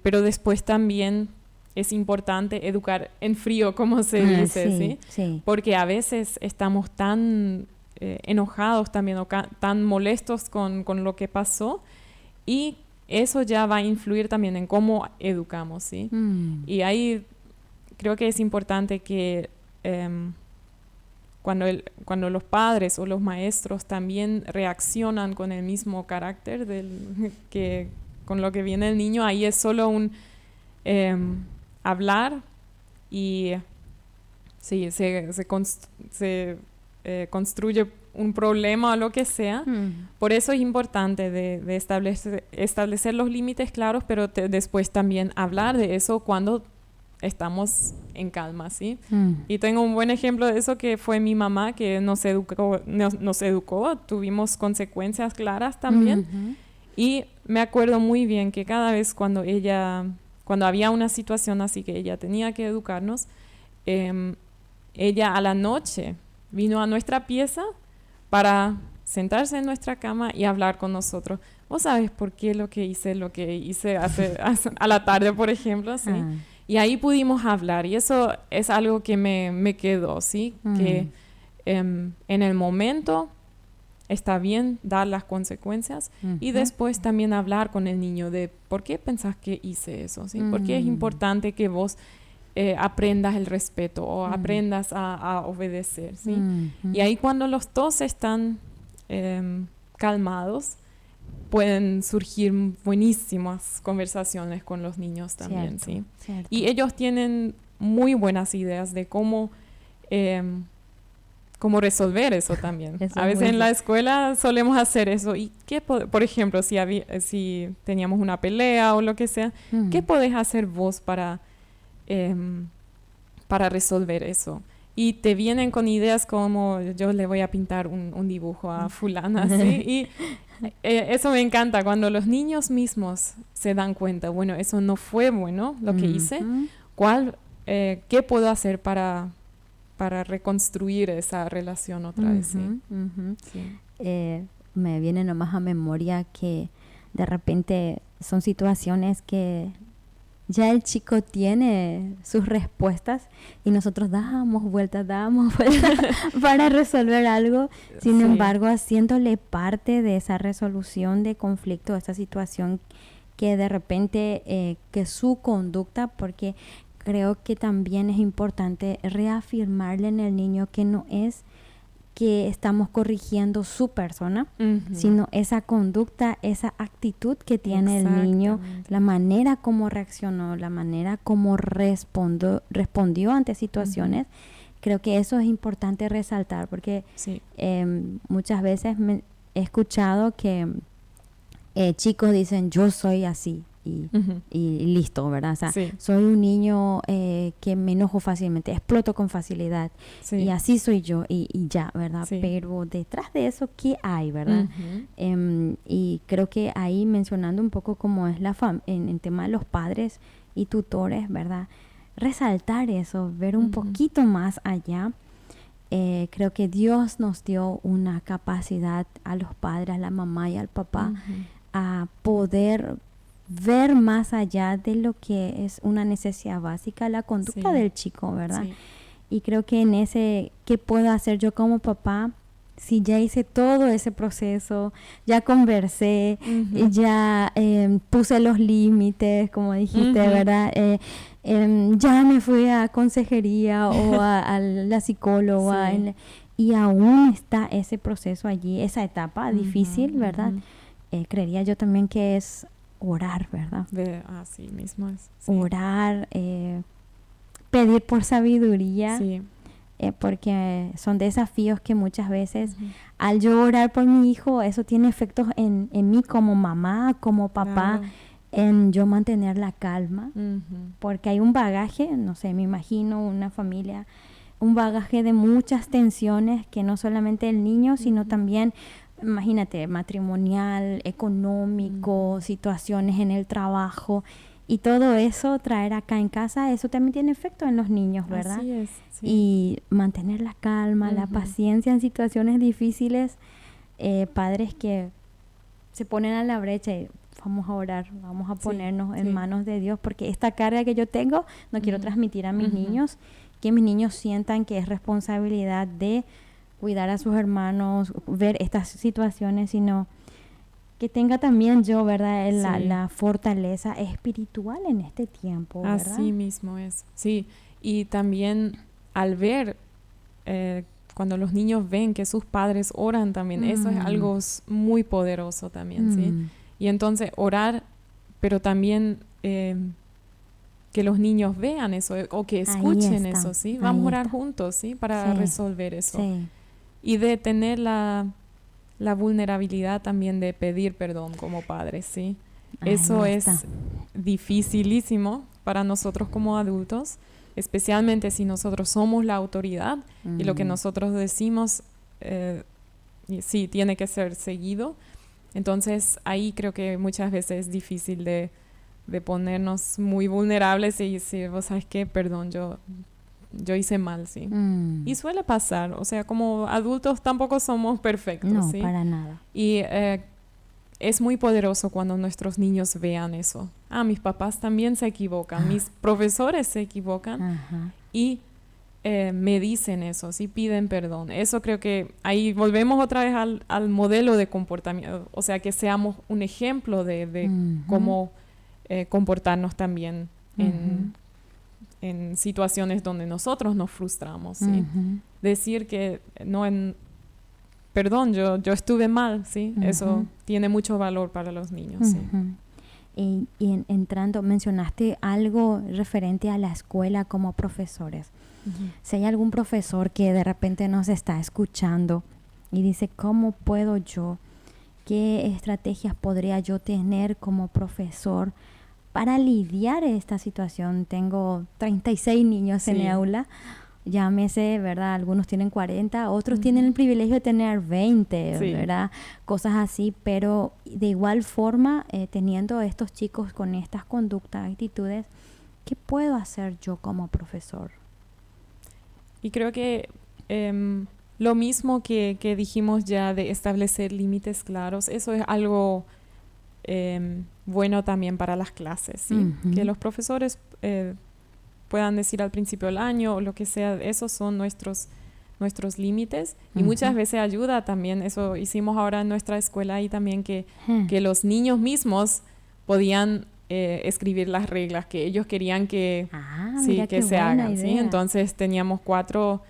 Pero después también es importante educar en frío, como se dice, ¿sí? Porque a veces estamos tan enojados también o tan molestos con lo que pasó, y eso ya va a influir también en cómo educamos, ¿sí? Y ahí creo que es importante que cuando los padres o los maestros también reaccionan con el mismo carácter con lo que viene el niño, ahí es solo un hablar y sí, se construye un problema o lo que sea. Por eso es importante de establecer los límites claros, pero después también hablar de eso cuando estamos en calma, ¿sí? Mm. Y tengo un buen ejemplo de eso que fue mi mamá que nos educó, tuvimos consecuencias claras también. Ujú. Y me acuerdo muy bien que cada vez cuando había una situación así que ella tenía que educarnos, ella a la noche vino a nuestra pieza para sentarse en nuestra cama y hablar con nosotros. ¿Vos sabés por qué lo que hice a la tarde, por ejemplo? ¿Sí? Ah. Y ahí pudimos hablar y eso es algo que me quedó, ¿sí? Que en el momento está bien dar las consecuencias y después también hablar con el niño de por qué pensás que hice eso, ¿sí? ¿Por qué es importante que vos aprendas el respeto o aprendas a obedecer, ¿sí? Y ahí cuando los dos están calmados, pueden surgir buenísimas conversaciones con los niños también, Cierto, ¿sí? cierto. Y ellos tienen muy buenas ideas de cómo resolver eso también. Eso A es veces muy en la bien. escuela solemos hacer eso. ¿Y por ejemplo, si teníamos una pelea o lo que sea, ¿qué podés hacer vos para resolver eso? Y te vienen con ideas como yo le voy a pintar un dibujo a fulana, ¿sí? Y eso me encanta, cuando los niños mismos se dan cuenta, bueno, eso no fue bueno lo que hice, ¿qué puedo hacer para reconstruir esa relación otra vez? ¿Sí? Sí. Me viene nomás a memoria que de repente son situaciones que ya el chico tiene sus respuestas y nosotros dábamos vueltas para resolver algo. Sin embargo, haciéndole parte de esa resolución de conflicto, esa situación que de repente, que su conducta, porque creo que también es importante reafirmarle en el niño que no es que estamos corrigiendo su persona, sino esa conducta, esa actitud que tiene el niño, la manera como reaccionó, la manera como respondió ante situaciones. Creo que eso es importante resaltar porque muchas veces he escuchado que chicos dicen yo soy así y listo, ¿verdad? O sea, soy un niño que me enojo fácilmente, exploto con facilidad y así soy yo y ya, ¿verdad? Pero detrás de eso, ¿qué hay, verdad? Y creo que ahí mencionando un poco cómo es en tema de los padres y tutores, ¿verdad? Resaltar eso, ver un poquito más allá. Creo que Dios nos dio una capacidad a los padres, a la mamá y al papá a poder ver más allá de lo que es una necesidad básica, la conducta del chico, ¿verdad? Y creo que en ese, ¿qué puedo hacer yo como papá? Si ya hice todo ese proceso, ya conversé, ya puse los límites, como dijiste, ¿verdad? Ya me fui a consejería o a la psicóloga y aún está ese proceso allí, esa etapa difícil, ¿verdad? Creería yo también que es orar, ¿verdad? Así mismo es. Orar, pedir por sabiduría, porque son desafíos que muchas veces al yo orar por mi hijo, eso tiene efectos en mí como mamá, como papá, en yo mantener la calma, porque hay un bagaje, no sé, me imagino una familia, un bagaje de muchas tensiones que no solamente el niño, sino también, imagínate, matrimonial, económico, situaciones en el trabajo y todo eso traer acá en casa, eso también tiene efecto en los niños, ¿verdad? Así es. Y mantener la calma, la paciencia en situaciones difíciles, padres que se ponen a la brecha y vamos a orar, vamos a ponernos en manos de Dios, porque esta carga que yo tengo no quiero transmitir a mis niños, que mis niños sientan que es responsabilidad de cuidar a sus hermanos, ver estas situaciones, sino que tenga también yo, ¿verdad? La fortaleza espiritual en este tiempo, ¿verdad? Así mismo es, sí. Y también al ver, cuando los niños ven que sus padres oran también, eso es algo muy poderoso también, ¿sí? Y entonces orar, pero también que los niños vean eso o que escuchen eso, ¿sí? Vamos a orar juntos, ¿sí? Para resolver eso. Sí. Y de tener la vulnerabilidad también de pedir perdón como padres, ¿sí? Eso es dificilísimo, para nosotros como adultos, especialmente si nosotros somos la autoridad y lo que nosotros decimos sí tiene que ser seguido. Entonces ahí creo que muchas veces es difícil de ponernos muy vulnerables y decir, vos sabes qué, perdón, yo hice mal, sí. Y suele pasar, o sea, como adultos tampoco somos perfectos, no, ¿sí? para nada. Y es muy poderoso cuando nuestros niños vean eso. Mis papás también se equivocan, mis profesores se equivocan. Ajá. Y me dicen eso, sí, piden perdón. Eso creo que ahí volvemos otra vez al modelo de comportamiento, o sea, que seamos un ejemplo de cómo comportarnos también en situaciones donde nosotros nos frustramos, ¿sí? Decir que perdón, yo estuve mal, ¿sí? Eso tiene mucho valor para los niños, ¿sí? Y entrando, mencionaste algo referente a la escuela como profesores. Si hay algún profesor que de repente nos está escuchando y dice, ¿cómo puedo yo? ¿Qué estrategias podría yo tener como profesor para lidiar esta situación? Tengo 36 niños en el aula, llámese, ¿verdad? Algunos tienen 40, otros tienen el privilegio de tener 20, ¿verdad? Cosas así, pero de igual forma, teniendo a estos chicos con estas conductas, actitudes, ¿qué puedo hacer yo como profesor? Y creo que lo mismo que dijimos ya de establecer límites claros, eso es algo bueno también para las clases, ¿sí? Que los profesores puedan decir al principio del año o lo que sea, esos son nuestros límites. Y muchas veces ayuda también, eso hicimos ahora en nuestra escuela y también que los niños mismos podían escribir las reglas que ellos querían que se hagan, ¿sí? Entonces teníamos cuatro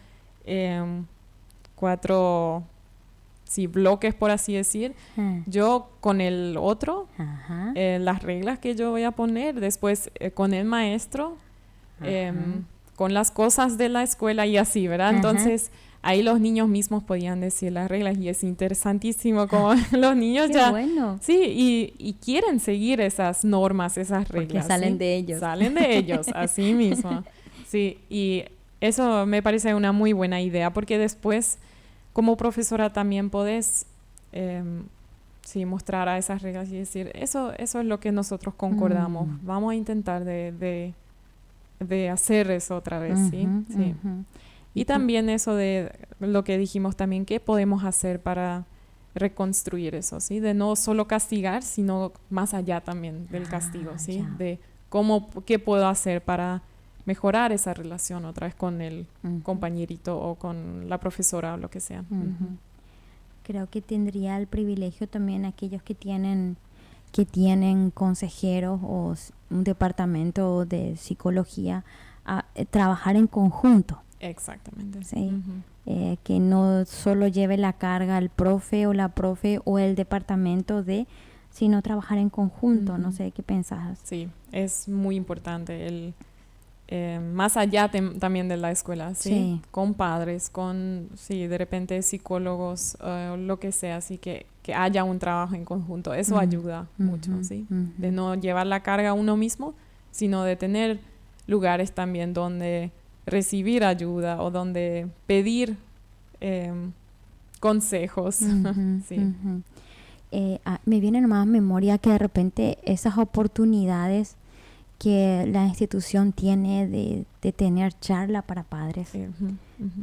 bloques, por así decir. Yo con el otro, las reglas que yo voy a poner, después con el maestro, con las cosas de la escuela y así, ¿verdad? Entonces ahí los niños mismos podían decir las reglas y es interesantísimo como los niños y quieren seguir esas normas, esas reglas. Porque salen de ellos. Salen de ellos, así mismo. Sí, y eso me parece una muy buena idea porque después como profesora también podés mostrar a esas reglas y decir, eso es lo que nosotros concordamos. Vamos a intentar de hacer eso otra vez, ¿sí? Y también eso de lo que dijimos también, ¿qué podemos hacer para reconstruir eso, ¿sí? De no solo castigar, sino más allá también del castigo, ¿sí? De qué puedo hacer para mejorar esa relación otra vez con el compañerito o con la profesora o lo que sea. Creo que tendría el privilegio también aquellos que tienen consejeros o un departamento de psicología a trabajar en conjunto. Exactamente. ¿Sí? Que no solo lleve la carga el profe o la profe o el departamento sino trabajar en conjunto. No sé qué pensás. Sí, es muy importante más allá también de la escuela, ¿sí? Con padres, con, de repente psicólogos, lo que sea, así que haya un trabajo en conjunto. Eso ayuda mucho, ¿sí? De no llevar la carga a uno mismo, sino de tener lugares también donde recibir ayuda o donde pedir consejos. Me viene nomás a memoria que de repente esas oportunidades que la institución tiene de tener charla para padres,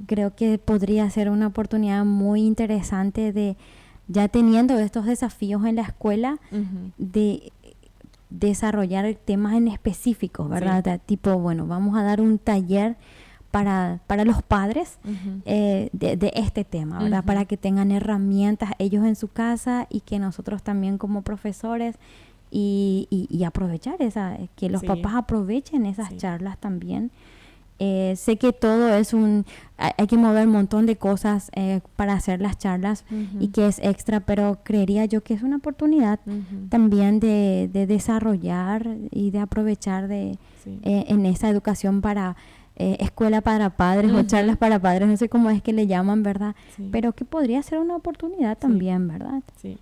creo que podría ser una oportunidad muy interesante de, ya teniendo estos desafíos en la escuela, de desarrollar temas en específicos, ¿verdad? Tipo, bueno, vamos a dar un taller para los padres de este tema, ¿verdad? Para que tengan herramientas ellos en su casa y que nosotros también como profesores y aprovechar que los papás aprovechen esas charlas también. Sé que todo es hay que mover un montón de cosas para hacer las charlas y que es extra, pero creería yo que es una oportunidad también de desarrollar y de aprovechar en esa educación para escuela para padres o charlas para padres, no sé cómo es que le llaman, ¿verdad? Pero que podría ser una oportunidad también, ¿verdad? Sí.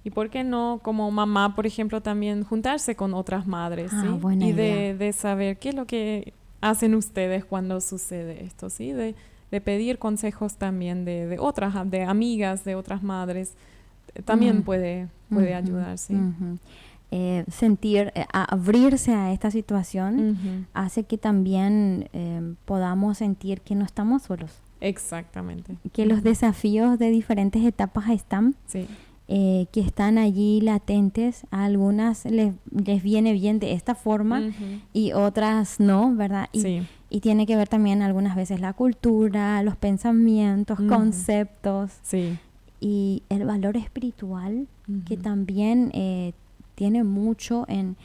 Y por qué no, como mamá, por ejemplo, también juntarse con otras madres, ¿sí? Buena Y idea. de saber qué es lo que hacen ustedes cuando sucede esto, ¿sí? De pedir consejos también de otras, de amigas, de otras madres, también Mm, puede ujú, ayudar, ¿sí? ujú. Abrirse a esta situación Ujú. hace que también podamos sentir que no estamos solos, Exactamente. que los desafíos de diferentes etapas están, Sí. que están allí latentes. A algunas les viene bien de esta forma Ujú. y otras no, ¿verdad? Sí. Y tiene que ver también algunas veces la cultura, los pensamientos, Ujú. conceptos Sí. y el valor espiritual que Ujú. también tiene mucho en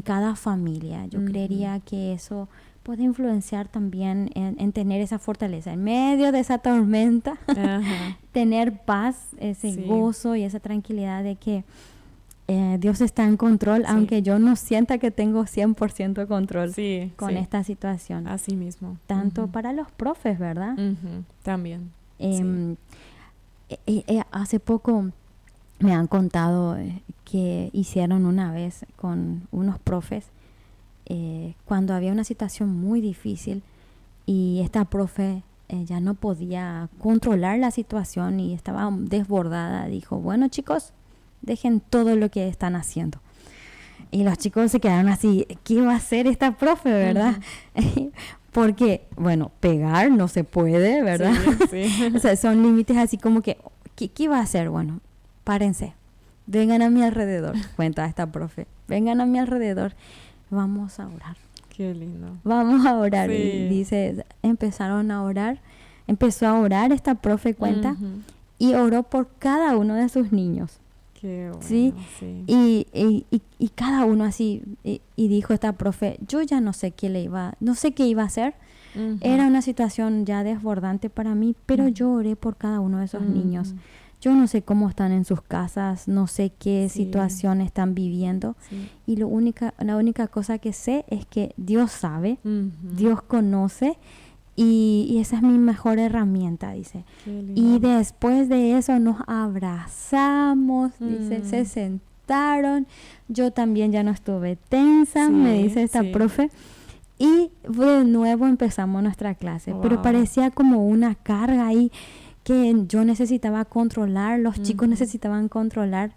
cada familia. Yo Ujú. creería que eso puede influenciar también en tener esa fortaleza en medio de esa tormenta, Ajá. tener paz, ese Sí. gozo y esa tranquilidad de que Dios está en control, Sí. aunque yo no sienta que tengo 100% control Sí. con Sí. esta situación. Así mismo. Tanto Ujú. para los profes, ¿verdad? Ujú. También. Sí. Em, Hace poco me han contado que hicieron una vez con unos profes cuando había una situación muy difícil y esta profe ya no podía controlar la situación y estaba desbordada. Dijo, bueno chicos, dejen todo lo que están haciendo. Y los chicos se quedaron así, ¿qué va a hacer esta profe, verdad? Ujú. Porque, bueno, pegar no se puede, ¿verdad? Sí. Sí. O sea, son límites así como que, ¿qué va a hacer? Bueno, párense, vengan a mi alrededor, cuenta esta profe, vengan a mi alrededor, vamos a orar, Qué lindo. vamos a orar. Y Sí. dice, empezaron a orar, empezó a orar esta profe, cuenta, Ujú. y oró por cada uno de sus niños. Qué ¿Sí? bueno. Sí. Y cada uno así, y dijo esta profe, yo ya no sé no sé qué iba a hacer. Ujú. Era una situación ya desbordante para mí, pero Ujú. yo oré por cada uno de esos niños. Ujú. Yo no sé cómo están en sus casas, no sé qué Sí. situación están viviendo. Sí. Y la única cosa que sé es que Dios sabe, Ujú. Dios conoce, y esa es mi mejor herramienta, dice. Qué Y lindo. después de eso nos abrazamos, dice, se sentaron. Yo también ya no estuve tensa, me Sí. dice esta Sí. profe. Y de nuevo empezamos nuestra clase, pero Wow. parecía como una carga ahí que yo necesitaba controlar, los chicos Ujú. necesitaban controlar,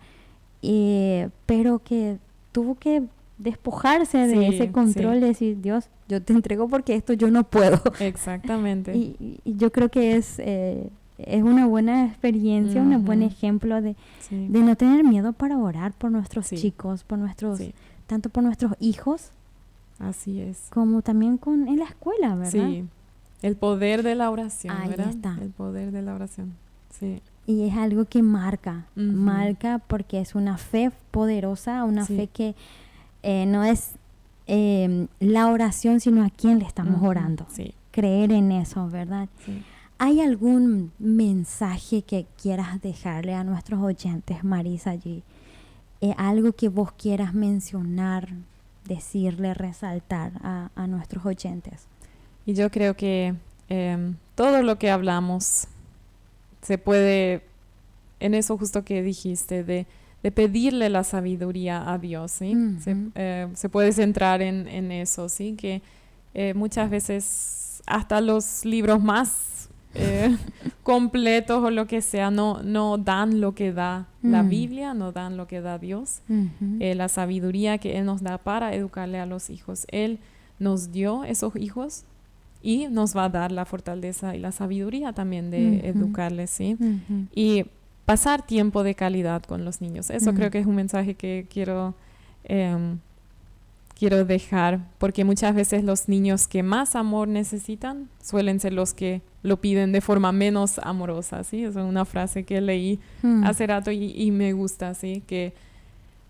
pero que tuvo que despojarse de ese Sí. control Sí. y decir, Dios, yo te entrego porque esto yo no puedo. Exactamente. Y yo creo que es una buena experiencia, un buen Ujú. ejemplo Sí. de no tener miedo para orar por nuestros Sí. chicos, Sí. tanto por nuestros hijos, Así es. como también en la escuela, ¿verdad? Sí. El poder de la oración, Ahí ¿verdad? está. El poder de la oración. Sí. Y es algo que marca Ujú. porque es una fe poderosa, una Sí. fe que no es la oración, sino a quién le estamos Ujú. orando. Sí. Creer en eso, ¿verdad? Sí. ¿Hay algún mensaje que quieras dejarle a nuestros oyentes, Marisa, allí? Algo que vos quieras mencionar, decirle, resaltar a nuestros oyentes. Y yo creo que todo lo que hablamos se puede, en eso justo que dijiste, de pedirle la sabiduría a Dios, ¿sí? Ujú. Se puede centrar en eso, ¿sí? Que muchas veces hasta los libros más completos o lo que sea no dan lo que da la Biblia, no dan lo que da Dios. Ujú. La sabiduría que Él nos da para educarle a los hijos. Él nos dio esos hijos y nos va a dar la fortaleza y la sabiduría también de Ujú. educarles, ¿sí? Ujú. Y pasar tiempo de calidad con los niños. Eso creo que es un mensaje que quiero dejar, porque muchas veces los niños que más amor necesitan suelen ser los que lo piden de forma menos amorosa, ¿sí? Es una frase que leí hace rato y me gusta, ¿sí? Que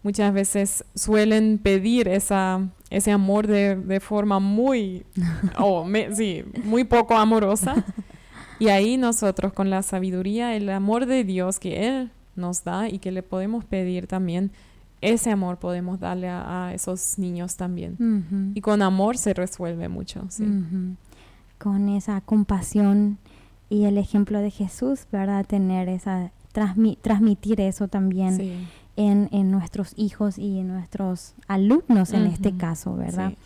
muchas veces suelen pedir ese amor de forma muy, muy poco amorosa. Y ahí nosotros con la sabiduría, el amor de Dios que Él nos da y que le podemos pedir también, ese amor podemos darle a esos niños también. Ujú. Y con amor se resuelve mucho, sí. Ujú. Con esa compasión y el ejemplo de Jesús, ¿verdad? Tener transmitir eso también Sí. en nuestros hijos y en nuestros alumnos en este caso, ¿verdad? Sí.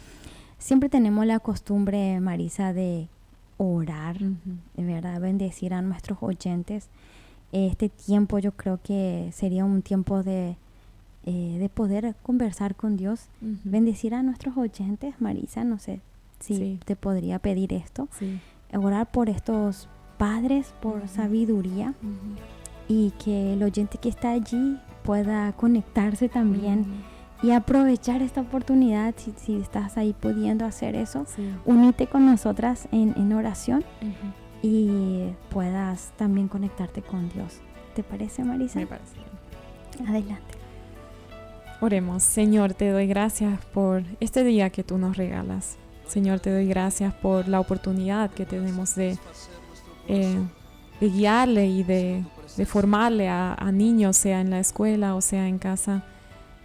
Siempre tenemos la costumbre, Marisa, de orar, de verdad, bendecir a nuestros oyentes. Este tiempo yo creo que sería un tiempo de poder conversar con Dios, bendecir a nuestros oyentes. Marisa, no sé si te podría pedir esto, orar por estos padres, por sabiduría, y que el oyente que está allí pueda conectarse también y aprovechar esta oportunidad. Si estás ahí pudiendo hacer eso, unite con nosotras en oración y puedas también conectarte con Dios. ¿Te parece, Marisa? Me parece bien. Adelante. Oremos. Señor, te doy gracias por este día que tú nos regalas. Señor, te doy gracias por la oportunidad que tenemos de guiarle y de formarle a niños, sea en la escuela o sea en casa.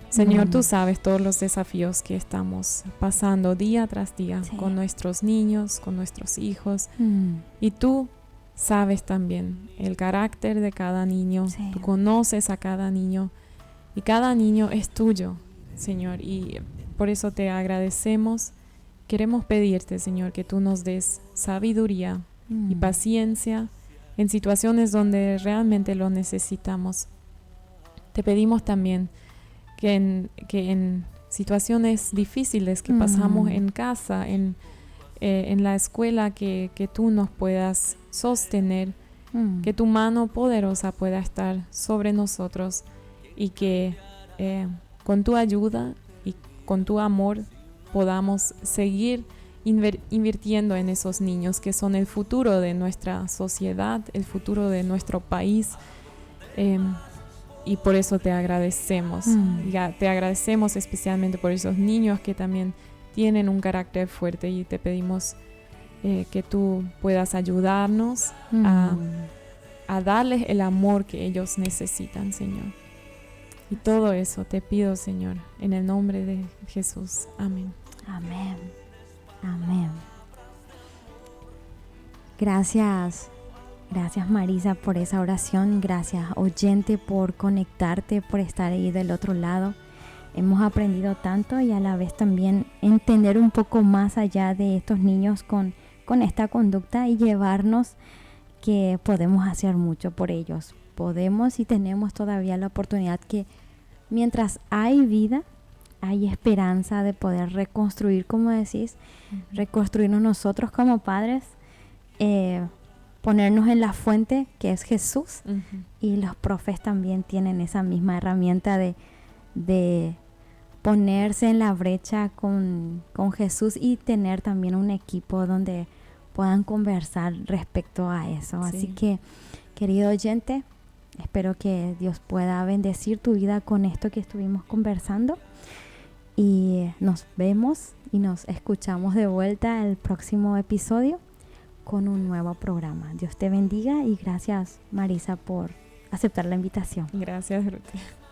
Señor, tú sabes todos los desafíos que estamos pasando día tras día con nuestros niños, con nuestros hijos. Y tú sabes también el carácter de cada niño. Tú conoces a cada niño y cada niño es tuyo, Señor. Y por eso te agradecemos. Queremos pedirte, Señor, que tú nos des sabiduría y paciencia en situaciones donde realmente lo necesitamos. Te pedimos también que en situaciones difíciles que pasamos en casa, en la escuela, que tú nos puedas sostener, que tu mano poderosa pueda estar sobre nosotros y que con tu ayuda y con tu amor podamos seguir invirtiendo en esos niños que son el futuro de nuestra sociedad, el futuro de nuestro país. Y por eso te agradecemos. Te agradecemos especialmente por esos niños que también tienen un carácter fuerte, y te pedimos que tú puedas ayudarnos a darles el amor que ellos necesitan, Señor. Y todo eso te pido, Señor, en el nombre de Jesús. Amén. Amén. Amén. Gracias. Gracias, Marisa, por esa oración. Gracias, oyente, por conectarte, por estar ahí del otro lado. Hemos aprendido tanto y a la vez también entender un poco más allá de estos niños con esta conducta y llevarnos que podemos hacer mucho por ellos. Podemos y tenemos todavía la oportunidad que mientras hay vida, hay esperanza de poder reconstruir, como decís, reconstruirnos nosotros como padres, ponernos en la fuente que es Jesús. Y los profes también tienen esa misma herramienta de ponerse en la brecha con Jesús y tener también un equipo donde puedan conversar respecto a eso. Así que, querido oyente, espero que Dios pueda bendecir tu vida con esto que estuvimos conversando, y nos vemos y nos escuchamos de vuelta el próximo episodio con un nuevo programa. Dios te bendiga y gracias, Marisa, por aceptar la invitación. Gracias, Ruth.